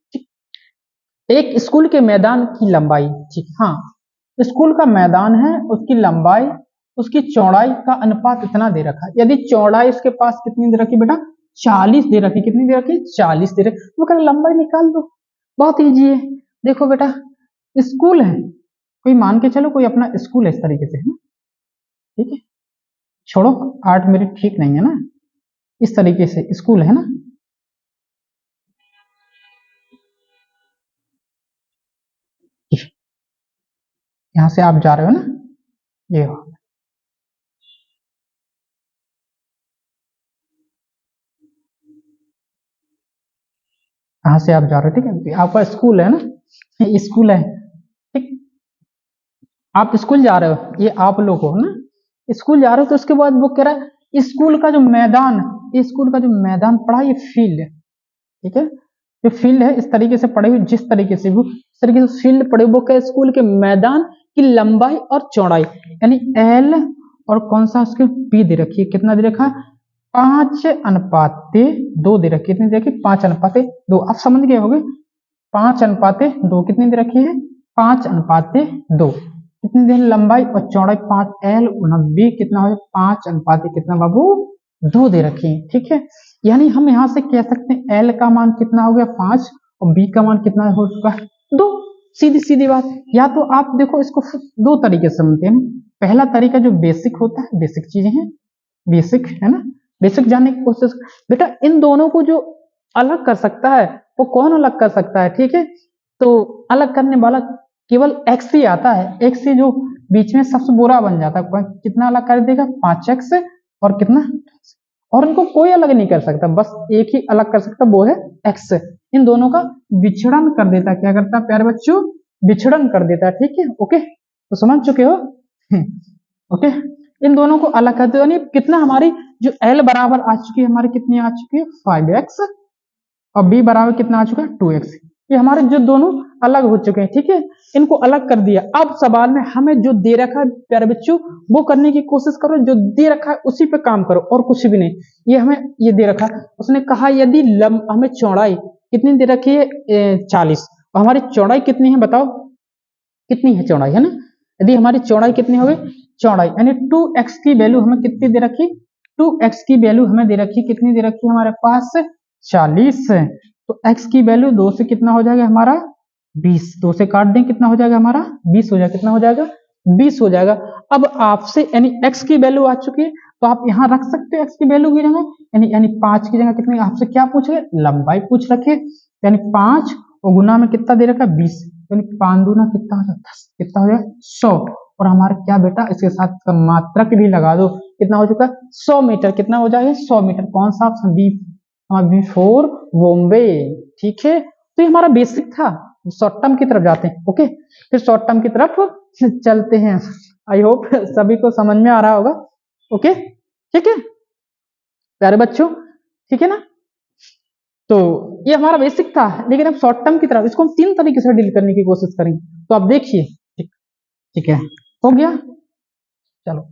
एक स्कूल के मैदान की लंबाई, ठीक, हाँ, स्कूल का मैदान है, उसकी लंबाई, उसकी चौड़ाई का अनुपात इतना दे रखा है। यदि चौड़ाई इसके पास कितनी दे रखी बेटा, 40 दे रखी, कितनी दे रखी, 40 दे रखी, वो कह लंबाई निकाल दो, बहुत ईजी है। देखो बेटा, स्कूल है, कोई मान के चलो कोई अपना स्कूल है इस तरीके से, है ना, ठीक है, छोड़ो 8 मिनट ठीक नहीं है ना, इस तरीके से स्कूल है ना, यहां से आप जा रहे हो ना, ये हो, कहां से आप जा रहे हो, ठीक है, आपका स्कूल है ना, स्कूल है, ठीक, आप स्कूल जा रहे हो, ये आप लोग हो ना, स्कूल जा रहे हो, तो उसके बाद वो कह रहा है स्कूल का जो मैदान, स्कूल का जो मैदान पड़ा, ये फील्ड, ठीक है, जो फील्ड है इस तरीके से पड़े हुए, जिस तरीके से वो इस तरीके से फील्ड पड़े हुए, क्या स्कूल के मैदान की लंबाई और चौड़ाई, यानी एल और कौन सा उसके पी दे रखी है, कितना दे रखा है, 5:2 दे रखी है, कितनी दे रखी, 5:2, आप समझ गए होंगे, 5:2 कितनी दे रखी है, 5:2, कितनी दे लंबाई और चौड़ाई 5L बी कितना हो, 5 कितना बाबू, 2 दे रखी है, ठीक है। यानी हम यहां से कह सकते हैं एल का मान कितना हो गया 5 और बी का मान कितना हो चुका है 2, सीधी सीधी बात। या तो आप देखो इसको दो तरीके से समझते हैं, पहला तरीका जो बेसिक होता है, बेसिक चीजें हैं, बेसिक है ना, बेसिक जानने की कोशिश, बेटा इन दोनों को जो अलग कर सकता है वो कौन अलग कर सकता है, ठीक है, तो अलग करने वाला केवल एक्स ही आता है, एक्स ही जो बीच में सबसे बुरा बन जाता है, कितना अलग कर देगा 5x और कितना, और इनको कोई अलग नहीं कर सकता, बस एक ही अलग कर सकता, वो है एक्स, इन दोनों का विछड़न कर देता, क्या करता है प्यारे बच्चों, विछड़न कर देता है, ठीक है। ओके, तो समझ चुके हो, ओके, इन दोनों को अलग कर दो, यानी कितना हमारी जो एल बराबर आ चुकी है, हमारी कितनी आ चुकी है 5x और बी बराबर कितना आ चुका है 2x, ये हमारे जो दोनों अलग हो चुके हैं, ठीक है, इनको अलग कर दिया। अब सवाल में हमें जो दे रखा है प्यारे बच्चों वो करने की कोशिश करो, जो दे रखा है उसी पे काम करो और कुछ भी नहीं, ये हमें ये दे रखा है, उसने कहा यदि हमें चौड़ाई कितनी दे रखी है 40 और हमारी चौड़ाई कितनी है बताओ, कितनी है चौड़ाई, है ना, यदि हमारी चौड़ाई कितनी हो गई, चौड़ाई यानी 2x की वैल्यू हमें कितनी दे रखी, 2x की वैल्यू हमें दे रखी, कितनी दे रखी हमारे पास 40, तो x की वैल्यू 2 से कितना हो जाएगा हमारा 20, 2 से काट दें कितना हो जाएगा हमारा 20 हो जाएगा, कितना हो जाएगा 20 हो जाएगा। अब आपसे यानी x की वैल्यू आ चुकी है, तो आप यहाँ रख सकते हो x की वैल्यू की जगह, यानी 5 की जगह कितनी, आपसे क्या पूछे, लंबाई पूछ रखे, यानी 5 और गुना में कितना दे रखा 20, यानी 5 दूना कितना हो जाए 10, कितना हो जाए 100, और हमारा क्या बेटा इसके साथ मात्रक भी लगा दो, कितना हो चुका 100 मीटर, कितना हो जाएगा 100 मीटर, कौन सा ऑप्शन बी, बिफोर बॉम्बे, ठीक है। तो ये हमारा बेसिक था, शॉर्ट टर्म की तरफ जाते हैं, ओके, फिर शॉर्ट टर्म की तरफ चलते हैं, आई होप सभी को समझ में आ रहा होगा, ओके, ठीक है प्यारे बच्चों, ठीक है ना, तो ये हमारा बेसिक था, लेकिन अब शॉर्ट टर्म की तरफ इसको हम 3 तरीके से डील करने की कोशिश करेंगे, तो आप देखिए, ठीक है, हो गया, चलो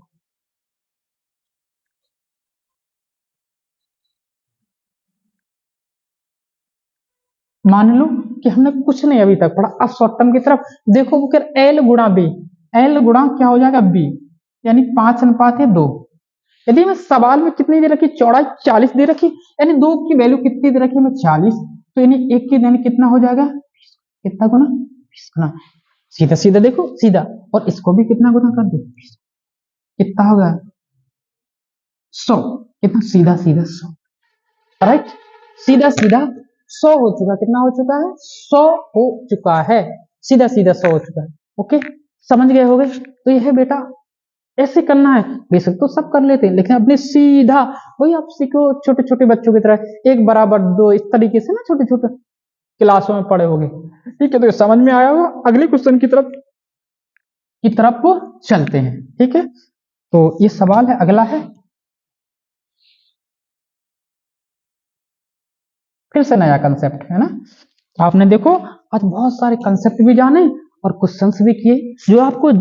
मान लो कि हमने कुछ नहीं अभी तक पढ़ा, अब शॉर्ट टर्म की तरफ देखो, वो कह एल गुणा बी, एल गुणा क्या हो जाएगा बी, यानी 5:2, यदि हमें सवाल में कितनी दे रखी, चौड़ाई 40 दे रखी, यानी 2 की वैल्यू कितनी दे रखी हमें 40, तो यानी 1 की यानी कितना हो जाएगा, कितना गुना 20 गुना, सीधा सीधा देखो सीधा, और इसको भी कितना गुना कर दो, कितना होगा 100, कितना सीधा सीधा 100, राइट, सीधा सीधा 100 हो चुका, कितना हो चुका है 100 हो चुका है, सीधा सीधा 100 हो चुका है, ओके, समझ गए होगे। तो यह है बेटा, ऐसे करना है, बेशक तो सब कर लेते हैं, लेकिन अपने सीधा वही आप सीखो छोटे छोटे बच्चों की तरह 1 = 2 इस तरीके से ना, छोटे छोटे क्लासों में पढ़े होंगे, ठीक है, तो समझ में आया होगा, अगले क्वेश्चन की तरफ वो चलते हैं, ठीक है, तो ये सवाल है, अगला है, फिर से नया कंसेप्ट है ना, आपने देखो आज बहुत सारे कंसेप्ट भी जाने और क्वेश्चंस भी किए जो आपको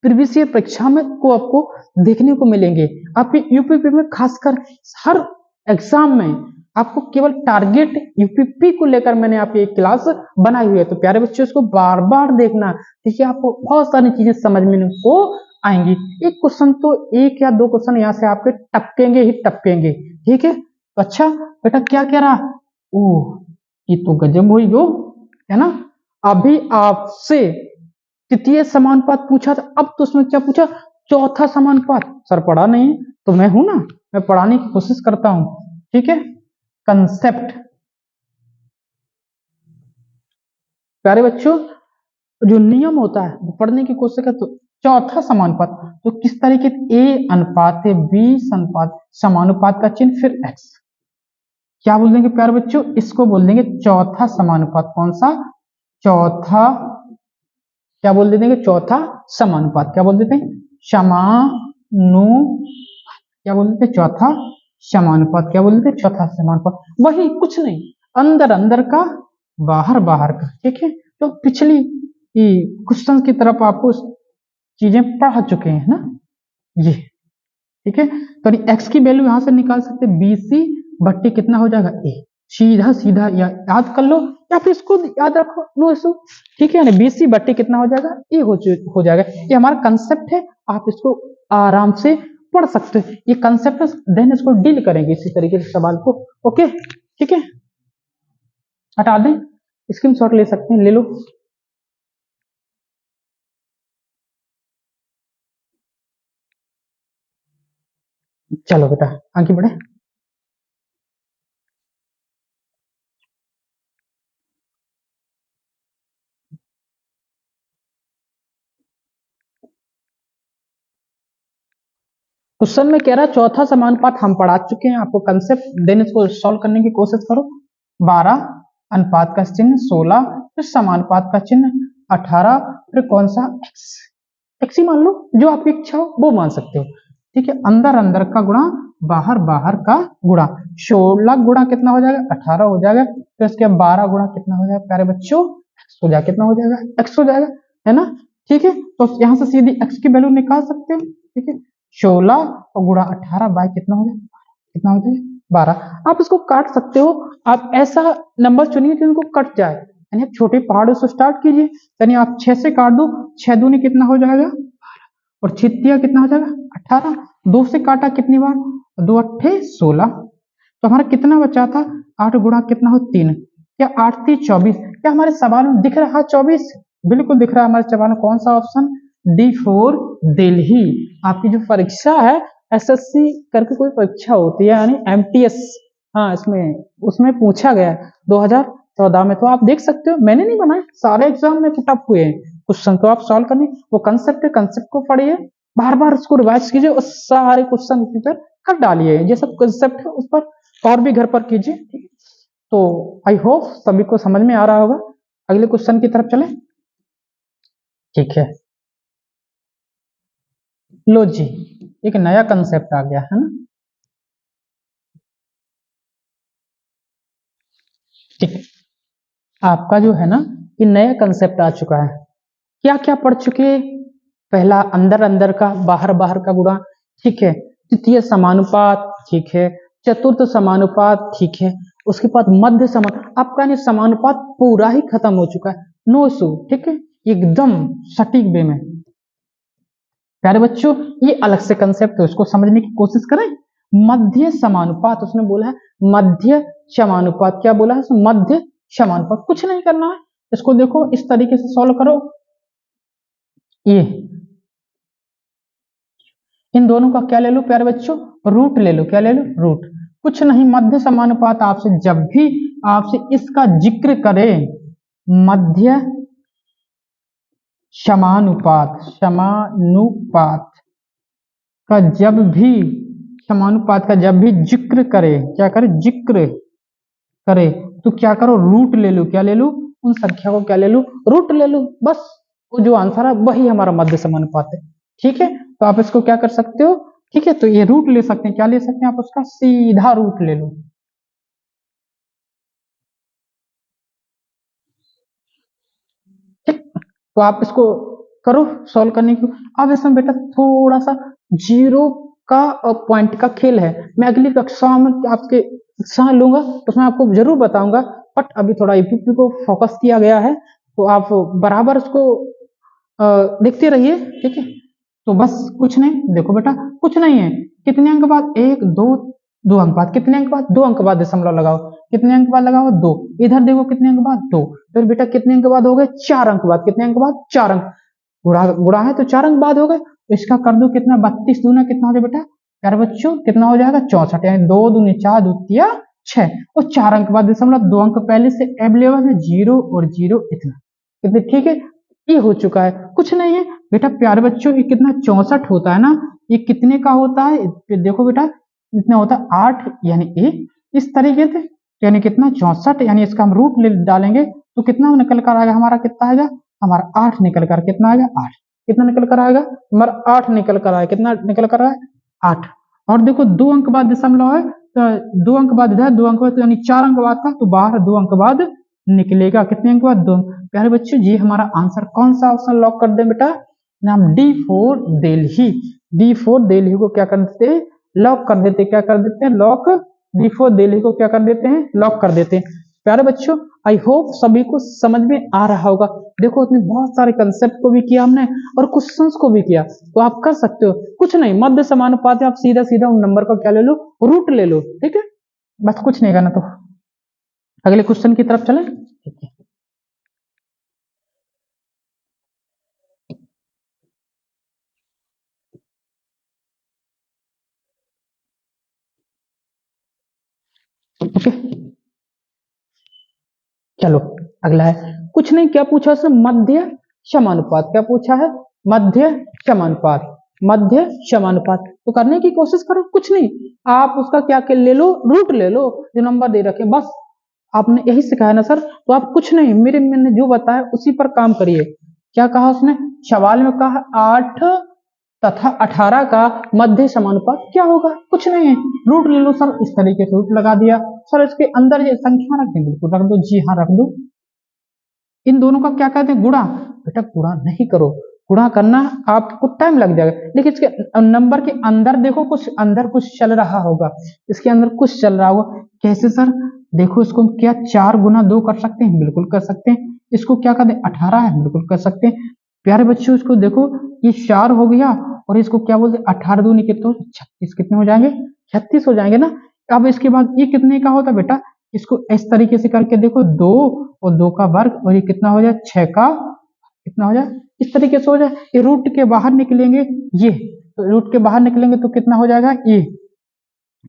प्रीवियस ईयर परीक्षा में को आपको देखने को मिलेंगे। आपके यूपीपी में खासकर हर एग्जाम में आपको केवल टारगेट यूपीपी को लेकर मैंने आपकी एक क्लास बनाई हुई है। तो प्यारे बच्चों इसको बार बार देखना, ठीक है, आपको बहुत सारी चीजें समझ में को आएंगी। एक क्वेश्चन तो एक या दो क्वेश्चन यहाँ से आपके टपकेंगे ही टपकेंगे, ठीक है। तो अच्छा बेटा क्या कह रहा, ओह ये तो गजब हुई गो, है ना। अभी आपसे तृतीय समानुपात पूछा था, अब तो उसमें क्या पूछा, चौथा समानुपात। सर पढ़ा नहीं तो मैं हूं ना, मैं पढ़ाने की कोशिश करता हूं, ठीक है। कंसेप्ट, प्यारे बच्चों जो नियम होता है वो पढ़ने की कोशिश कर। तो चौथा समानुपात तो किस तरीके, ए अनुपात है, बी अनुपात, समानुपात का चिन्ह फिर एक्स, क्या बोल देंगे प्यारे बच्चों, इसको बोल देंगे चौथा समानुपात। कौन सा, चौथा, क्या बोल देते हैं, चौथा समानुपात। क्या बोल देते हैं, समानु, क्या बोल देते हैं, चौथा समानुपात। क्या बोल देते हैं, चौथा समानुपात। वही कुछ नहीं, अंदर अंदर का बाहर बाहर का, ठीक है। तो पिछली क्वेश्चन की तरफ आपको चीजें पढ़ा चुके हैं ना ये, ठीक है। तो एक्स की वैल्यू यहां से निकाल सकते हैं, बी सी बट्टी कितना हो जाएगा, ए, सीधा सीधा या याद कर लो या फिर इसको याद रखो, नो इशू, ठीक है। बी सी बट्टी कितना हो जाएगा, ए हो जाएगा। ये हमारा कंसेप्ट है, आप इसको आराम से पढ़ सकते हो। ये कंसेप्ट है, देन इसको डील करेंगे इसी तरीके से सवाल को, ओके, ठीक है। हटा दें, स्क्रीनशॉट ले सकते हैं, ले लो। चलो बेटा आगे बढ़े। क्वेश्चन में कह रहा है चौथा समानुपात हम पढ़ा चुके हैं, आपको कंसेप्ट, देन इसको सॉल्व करने की कोशिश करो। 12 अनुपात का चिन्ह 16, फिर समानुपात का चिन्ह 18, फिर कौन सा, एक्स, एक्स ही मान लो, जो आपकी इच्छा हो वो मान सकते हो, ठीक है। अंदर अंदर का गुणा बाहर बाहर का गुणा, 16 गुणा कितना हो जाएगा, 18 हो जाएगा। फिर इसके 12 गुणा कितना हो जाएगा प्यारे बच्चों, एक्स हो जाएगा, कितना हो जाएगा, एक्स हो जाएगा, है ना, ठीक है। तो यहाँ से सीधी एक्स की वैल्यू निकाल सकते हैं, ठीक है। 16 और गुणा 18 बाय कितना हो जाएगा, कितना हो जाएगा, 12। आप इसको काट सकते हो, आप ऐसा नंबर चुनिए जो इनको कट जाए, यानी आप छोटे पहाड़ों से स्टार्ट कीजिए, यानी आप 6 से काट दो, 6 दूनी कितना हो जाएगा, और 6 तिया कितना हो जाएगा, 18। 2 से काटा कितनी बार, 2 अट्ठे 16। तो हमारा कितना बचा था, 8 गुणा कितना हो 3, क्या 8 3 24। क्या हमारे सवाल में दिख रहा है 24, बिल्कुल दिख रहा है हमारे सवाल में, कौन सा ऑप्शन, D4 दिल्ली। आपकी जो परीक्षा है एसएससी करके कोई परीक्षा होती है, यानी एमटीएस, हाँ इसमें उसमें पूछा गया 2014 में। तो आप देख सकते हो, मैंने नहीं बनाया, सारे एग्जाम में टफ हुए हैं क्वेश्चन, तो आप सॉल्व करने, वो कंसेप्ट है, कंसेप्ट को पढ़िए, बार बार उसको रिवाइज कीजिए और सारे क्वेश्चन उसी पर कर डालिए, ये सब कंसेप्ट है उस पर और भी घर पर कीजिए, ठीक है। तो आई होप सभी को समझ में आ रहा होगा। अगले क्वेश्चन की तरफ चले, ठीक है। लो जी, एक नया कंसेप्ट आ गया है ना, ठीक। आपका जो है ना ये नया कंसेप्ट आ चुका है, क्या क्या पढ़ चुके, पहला अंदर अंदर का बाहर बाहर का गुणा, ठीक है। तृतीय समानुपात, ठीक है। चतुर्थ समानुपात, ठीक है। उसके बाद मध्य समान, आपका नहीं समानुपात पूरा ही खत्म हो चुका है, नो इशू, ठीक है, एकदम सटीक वे में। प्यारे बच्चों ये अलग से कंसेप्ट है, उसको समझने की कोशिश करें। मध्य समानुपात उसने बोला है, मध्य समानुपात, क्या बोला है, मध्य समानुपात, कुछ नहीं करना है, इसको देखो इस तरीके से सॉल्व करो। ये इन दोनों का क्या ले लो प्यारे बच्चों, रूट ले लो, क्या ले लो, रूट। कुछ नहीं, मध्य समानुपात आपसे जब भी आपसे इसका जिक्र करे, मध्य समानुपात, समानुपात का जब भी, समानुपात का जब भी जिक्र करे, क्या करे, जिक्र करे, तो क्या करो, रूट ले लो, क्या ले लो, उन संख्या को क्या ले लो, रूट ले लो, बस वो जो आंसर है वही हमारा मध्य समानुपात है, ठीक है। तो आप इसको क्या कर सकते हो, ठीक है, तो ये रूट ले सकते हैं, क्या ले सकते हैं आप, उसका सीधा रूट ले लो, ठीक। तो आप इसको करो सॉल्व करने की। अब इसमें बेटा थोड़ा सा जीरो का और पॉइंट का खेल है। मैं अगली कक्षा में आपके कक्षा लूंगा तो उसमें आपको जरूर बताऊंगा, बट अभी थोड़ा ईपीपी को फोकस किया गया है, तो आप बराबर उसको देखते रहिए, ठीक है। तो बस कुछ नहीं, देखो बेटा कुछ नहीं है, कितने अंक बाद, एक दो, दो अंक बाद, कितने अंक बाद, दो अंक बाद दशमलव लगाओ, कितने अंक बाद लगाओ, दो, इधर देखो कितने अंक बाद, दो, फिर बेटा कितने अंक बाद हो गए, चार अंक बाद, कितने अंक बाद, चार अंक, गुणा गुणा है तो चार अंक बाद हो गए, इसका कर दो कितना, 32 दूना कितना हो जाए बेटा, प्यारे बच्चों कितना हो जाएगा, 64, यानी दो दूनी चार, द्वितीय छह, और चार अंक बाद दशमलव, दो अंक पहले से अवेलेबल है, जीरो और जीरो इतना, कितने, ठीक है, ये हो चुका है, कुछ नहीं है बेटा। प्यारे बच्चों ये कितना, 64 होता है ना, ये कितने का होता है, देखो बेटा इतना होता है 8, यानी एक, इस तरीके से, यानी कितना 64, यानी इसका हम रूट ले डालेंगे तो कितना निकल कर आएगा हमारा, कितना आएगा हमारा 8 निकल कर, कितना आएगा 8, कितना निकल कर आएगा हमारा 8 निकल कर आएगा, कितना निकल कर आएगा 8। और देखो दो अंक बाद दशमलव है, तो दो अंक बाद इधर, दो अंक बाद यानी चार अंक बाद था, तो बाहर दो अंक बाद निकलेगा, कितने अंक बाद, दो। प्यारे बच्चों जी हमारा आंसर कौन सा ऑप्शन लॉक कर दे बेटा, नाम D four Delhi, D four Delhi को क्या कर देते हैं, लॉक कर देते हैं, क्या कर देते हैं, लॉक, डी फोर दिल्ली को क्या कर देते हैं, लॉक कर देते हैं। प्यारे बच्चों आई होप सभी को समझ में आ रहा होगा। देखो उसमें बहुत सारे कंसेप्ट को भी किया हमने और क्वेश्चंस को भी किया, तो आप कर सकते हो, कुछ नहीं, मध्य समानुपात है, आप सीधा सीधा उन नंबर का क्या ले लो, रूट ले लो, ठीक है, बस कुछ नहीं करना। तो अगले क्वेश्चन की तरफ चले, ठीक है। ओके चलो अगला है, कुछ नहीं, क्या पूछा उसने, मध्य समानुपात, क्या पूछा है, मध्य समानुपात, मध्य समानुपात, तो करने की कोशिश करो, कुछ नहीं, आप उसका क्या ले लो, रूट ले लो, जो नंबर दे रखे, बस आपने यही सिखाया ना सर, तो आप कुछ नहीं, मैंने जो बताया उसी पर काम करिए। क्या कहा उसने, सवाल में कहा 8 तथा 18 का मध्य समानुपात क्या होगा, कुछ नहीं है, रूट ले लो सर, इस तरीके से रूट लगा दिया, सर इसके अंदर ये संख्या रख दें, बिल्कुल रख दो, जी हाँ रख दो। इन दोनों का क्या कहते हैं, गुणा, बेटा गुणा नहीं करो, गुणा करना आपको टाइम लग जाएगा, लेकिन इसके नंबर के अंदर देखो, कुछ अंदर कुछ चल रहा होगा, इसके अंदर कुछ चल रहा होगा, कैसे सर, देखो इसको क्या 4 गुना 2 कर सकते हैं, बिल्कुल कर सकते हैं, इसको क्या कर दे 18 है, बिल्कुल कर सकते हैं। प्यारे बच्चों इसको देखो, ये 4 हो गया और इसको क्या बोलते, 18 दूनी कितने, 36, कितने हो जाएंगे, 36 हो जाएंगे ना। अब इसके बाद ये कितने का होता बेटा, इसको इस तरीके से करके देखो, 2 और 2 का वर्ग, और ये कितना हो जाए, 6 का कितना हो जाए, इस तरीके से हो जाए, ये रूट के बाहर निकलेंगे, ये तो रूट के बाहर निकलेंगे तो कितना हो जाएगा, ये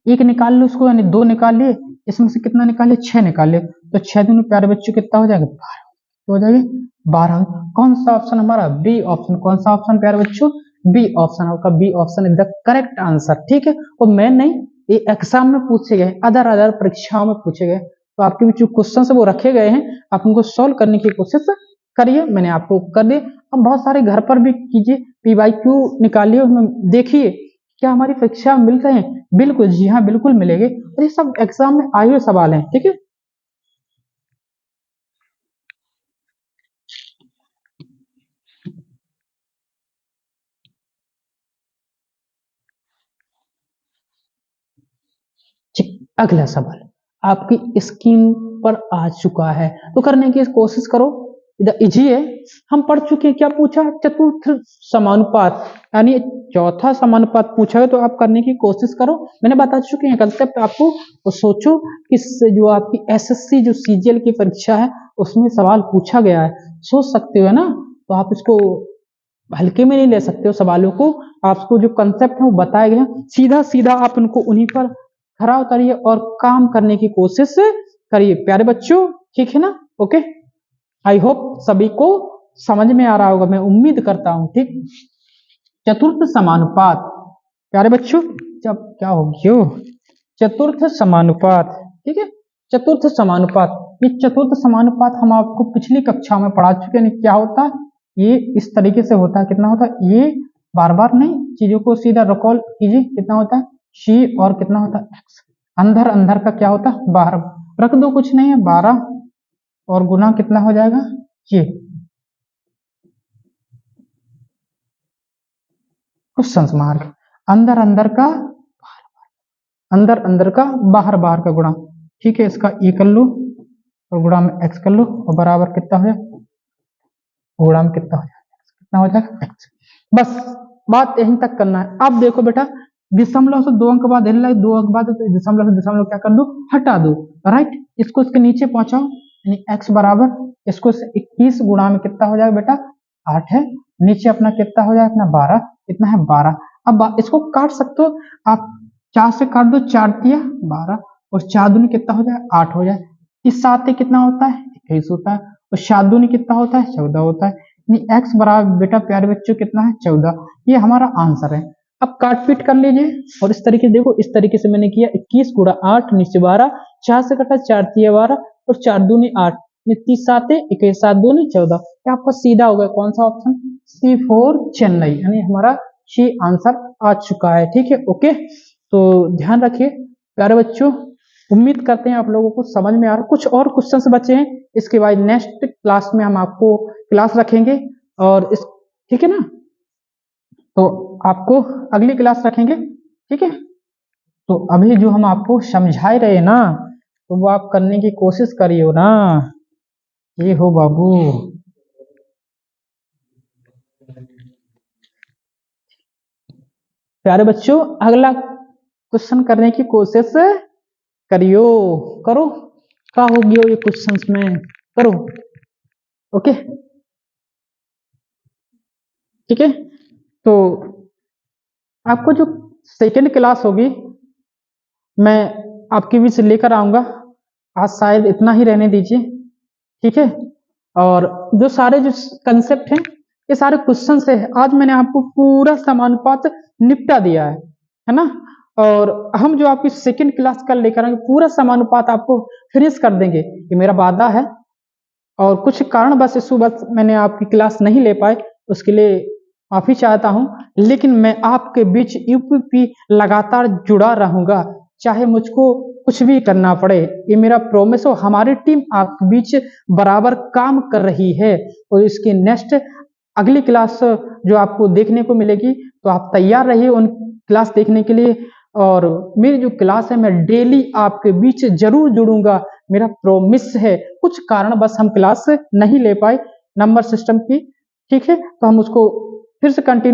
एक निकाल लो उसको, यानी 2 निकाल लिए, इसमें से कितना निकाले, 6 निकाले, तो 6 दूनी प्यारे बच्चों कितना हो जाएगा, 12 हो जाएगा, 12। कौन सा ऑप्शन हमारा, बी ऑप्शन, कौन सा ऑप्शन प्यारे बच्चों, बी ऑप्शन होगा, B option is the correct answer, ठीक है। और मैं नहीं, ये एग्जाम में पूछे गए, अदर अदर परीक्षाओं में पूछे गए, तो आपके जो क्वेश्चन है वो रखे गए हैं, आप उनको सोल्व करने की कोशिश करिए, मैंने आपको कर दिए, अब बहुत सारे घर पर भी कीजिए, PYQ निकालिए, उसमें देखिए क्या हमारी परीक्षा में मिल रहे हैं, बिल्कुल जी हाँ बिल्कुल मिलेंगे, और ये सब एग्जाम में आए हुए सवाल हैं, ठीक है। अगला सवाल आपकी स्क्रीन पर आ चुका है, तो करने की कोशिश करो, इजी है, हम पढ़ चुके हैं, क्या पूछा, चतुर्थ समानुपात, यानी चौथा समानुपात पूछा है, तो आप करने की कोशिश करो, मैंने बता चुके हैं कंसेप्ट आपको, तो सोचो कि जो आपकी SSC जो CGL की परीक्षा है उसमें सवाल पूछा गया है, सोच सकते हो ना, तो आप इसको हल्के में नहीं ले सकते हो सवालों को, आपको जो कंसेप्ट है वो बताए गए हैं, सीधा सीधा आप उनको उन्हीं पर खरा उतरिए और काम करने की कोशिश करिए प्यारे बच्चों, ठीक है ना, ओके। आई होप सभी को समझ में आ रहा होगा, मैं उम्मीद करता हूं, ठीक। चतुर्थ समानुपात प्यारे बच्चों, जब क्या हो गया, चतुर्थ समानुपात, ठीक है, चतुर्थ समानुपात, ये चतुर्थ समानुपात हम आपको पिछली कक्षा में पढ़ा चुके हैं, क्या होता है, ये इस तरीके से होता है, कितना होता है, ये बार बार नहीं, चीजों को सीधा रिकॉल कीजिए, कितना होता है C और कितना होता है X, अंदर अंदर का क्या होता है 12, रख दो कुछ नहीं है 12, और गुना कितना हो जाएगा ये, क्वेश्चन मार्क, अंदर अंदर का बाहर का गुणा, ठीक है। इसका e कर लो और गुणा में x कर लो और बराबर कितना हो जाए, गुणा में कितना हो जाएगा x। बस बात यहीं तक करना है। अब देखो बेटा, दशमलव से 2 अंक बाद 2 अंक बाद तो दशमलव क्या कर दो, हटा दो, राइट। इसको इसके नीचे पहुंचाओ, यानी x बराबर इसको 21 गुणा में कितना हो जाएगा बेटा 8 है, नीचे अपना कितना हो जाएगा अपना 12, कितना है 12। अब इसको काट सकते हो आप, 4 से काट दो, 4 तिया 12 और 4 दूनी कितना हो जाए 8 हो जाए। इस 7 से कितना होता है 21 होता है और 7 दूनी कितना होता है 14 होता है, यानी x बराबर बेटा प्यारे बच्चों कितना है 14। ये हमारा आंसर है। अब काट पीट कर लीजिए और इस तरीके से देखो, इस तरीके से मैंने किया 21 गुणा 8 नीचे 12, 4 से कटा 4 तिया 12 और 4 दूनी 8, 30 7 21 7 दूनी 14। क्या आपका सीधा हो गया कौन सा ऑप्शन, C4 चेन्नई, यानी हमारा सी आंसर आ चुका है, ठीक है। ओके, तो ध्यान रखिए प्यारे बच्चों, उम्मीद करते हैं आप लोगों को समझ में आ रहा। कुछ और क्वेश्चंस बचे हैं, इसके बाद नेक्स्ट क्लास में हम आपको क्लास रखेंगे और इस, ठीक है ना, तो आपको अगली क्लास रखेंगे, ठीक है। तो अभी जो हम आपको समझा रहे हैं ना, तो वो आप करने की कोशिश करियो ना, ये हो बाबू। प्यारे बच्चों, अगला क्वेश्चन करने की कोशिश करियो, करो क्या हो गया ये क्वेश्चंस में, करो। ओके, ठीक है। तो आपको जो सेकेंड क्लास होगी मैं आपके बीच लेकर आऊंगा, आज शायद इतना ही रहने दीजिए, ठीक है। और जो सारे जो कंसेप्ट हैं, ये सारे क्वेश्चन है, आज मैंने आपको पूरा समानुपात निपटा दिया है ना। और हम जो आपकी सेकेंड क्लास कल लेकर आएंगे, पूरा समानुपात आपको फिनिश कर देंगे, ये मेरा वादा है। और कुछ कारण बस इस बस मैंने आपकी क्लास नहीं ले पाए, उसके लिए माफी चाहता हूं, लेकिन मैं आपके बीच यूपीपी लगातार जुड़ा रहूंगा, चाहे मुझको कुछ भी करना पड़े, ये मेरा प्रॉमिस हो। हमारी टीम आपके बीच बराबर काम कर रही है और इसकी नेक्स्ट अगली क्लास जो आपको देखने को मिलेगी, तो आप तैयार रहिए उन क्लास देखने के लिए। और मेरी जो क्लास है मैं डेली आपके बीच जरूर जुड़ूंगा, मेरा प्रॉमिस है। कुछ कारण बस हम क्लास नहीं ले पाए नंबर सिस्टम की, ठीक है, तो हम उसको फिर से कंटिन्यू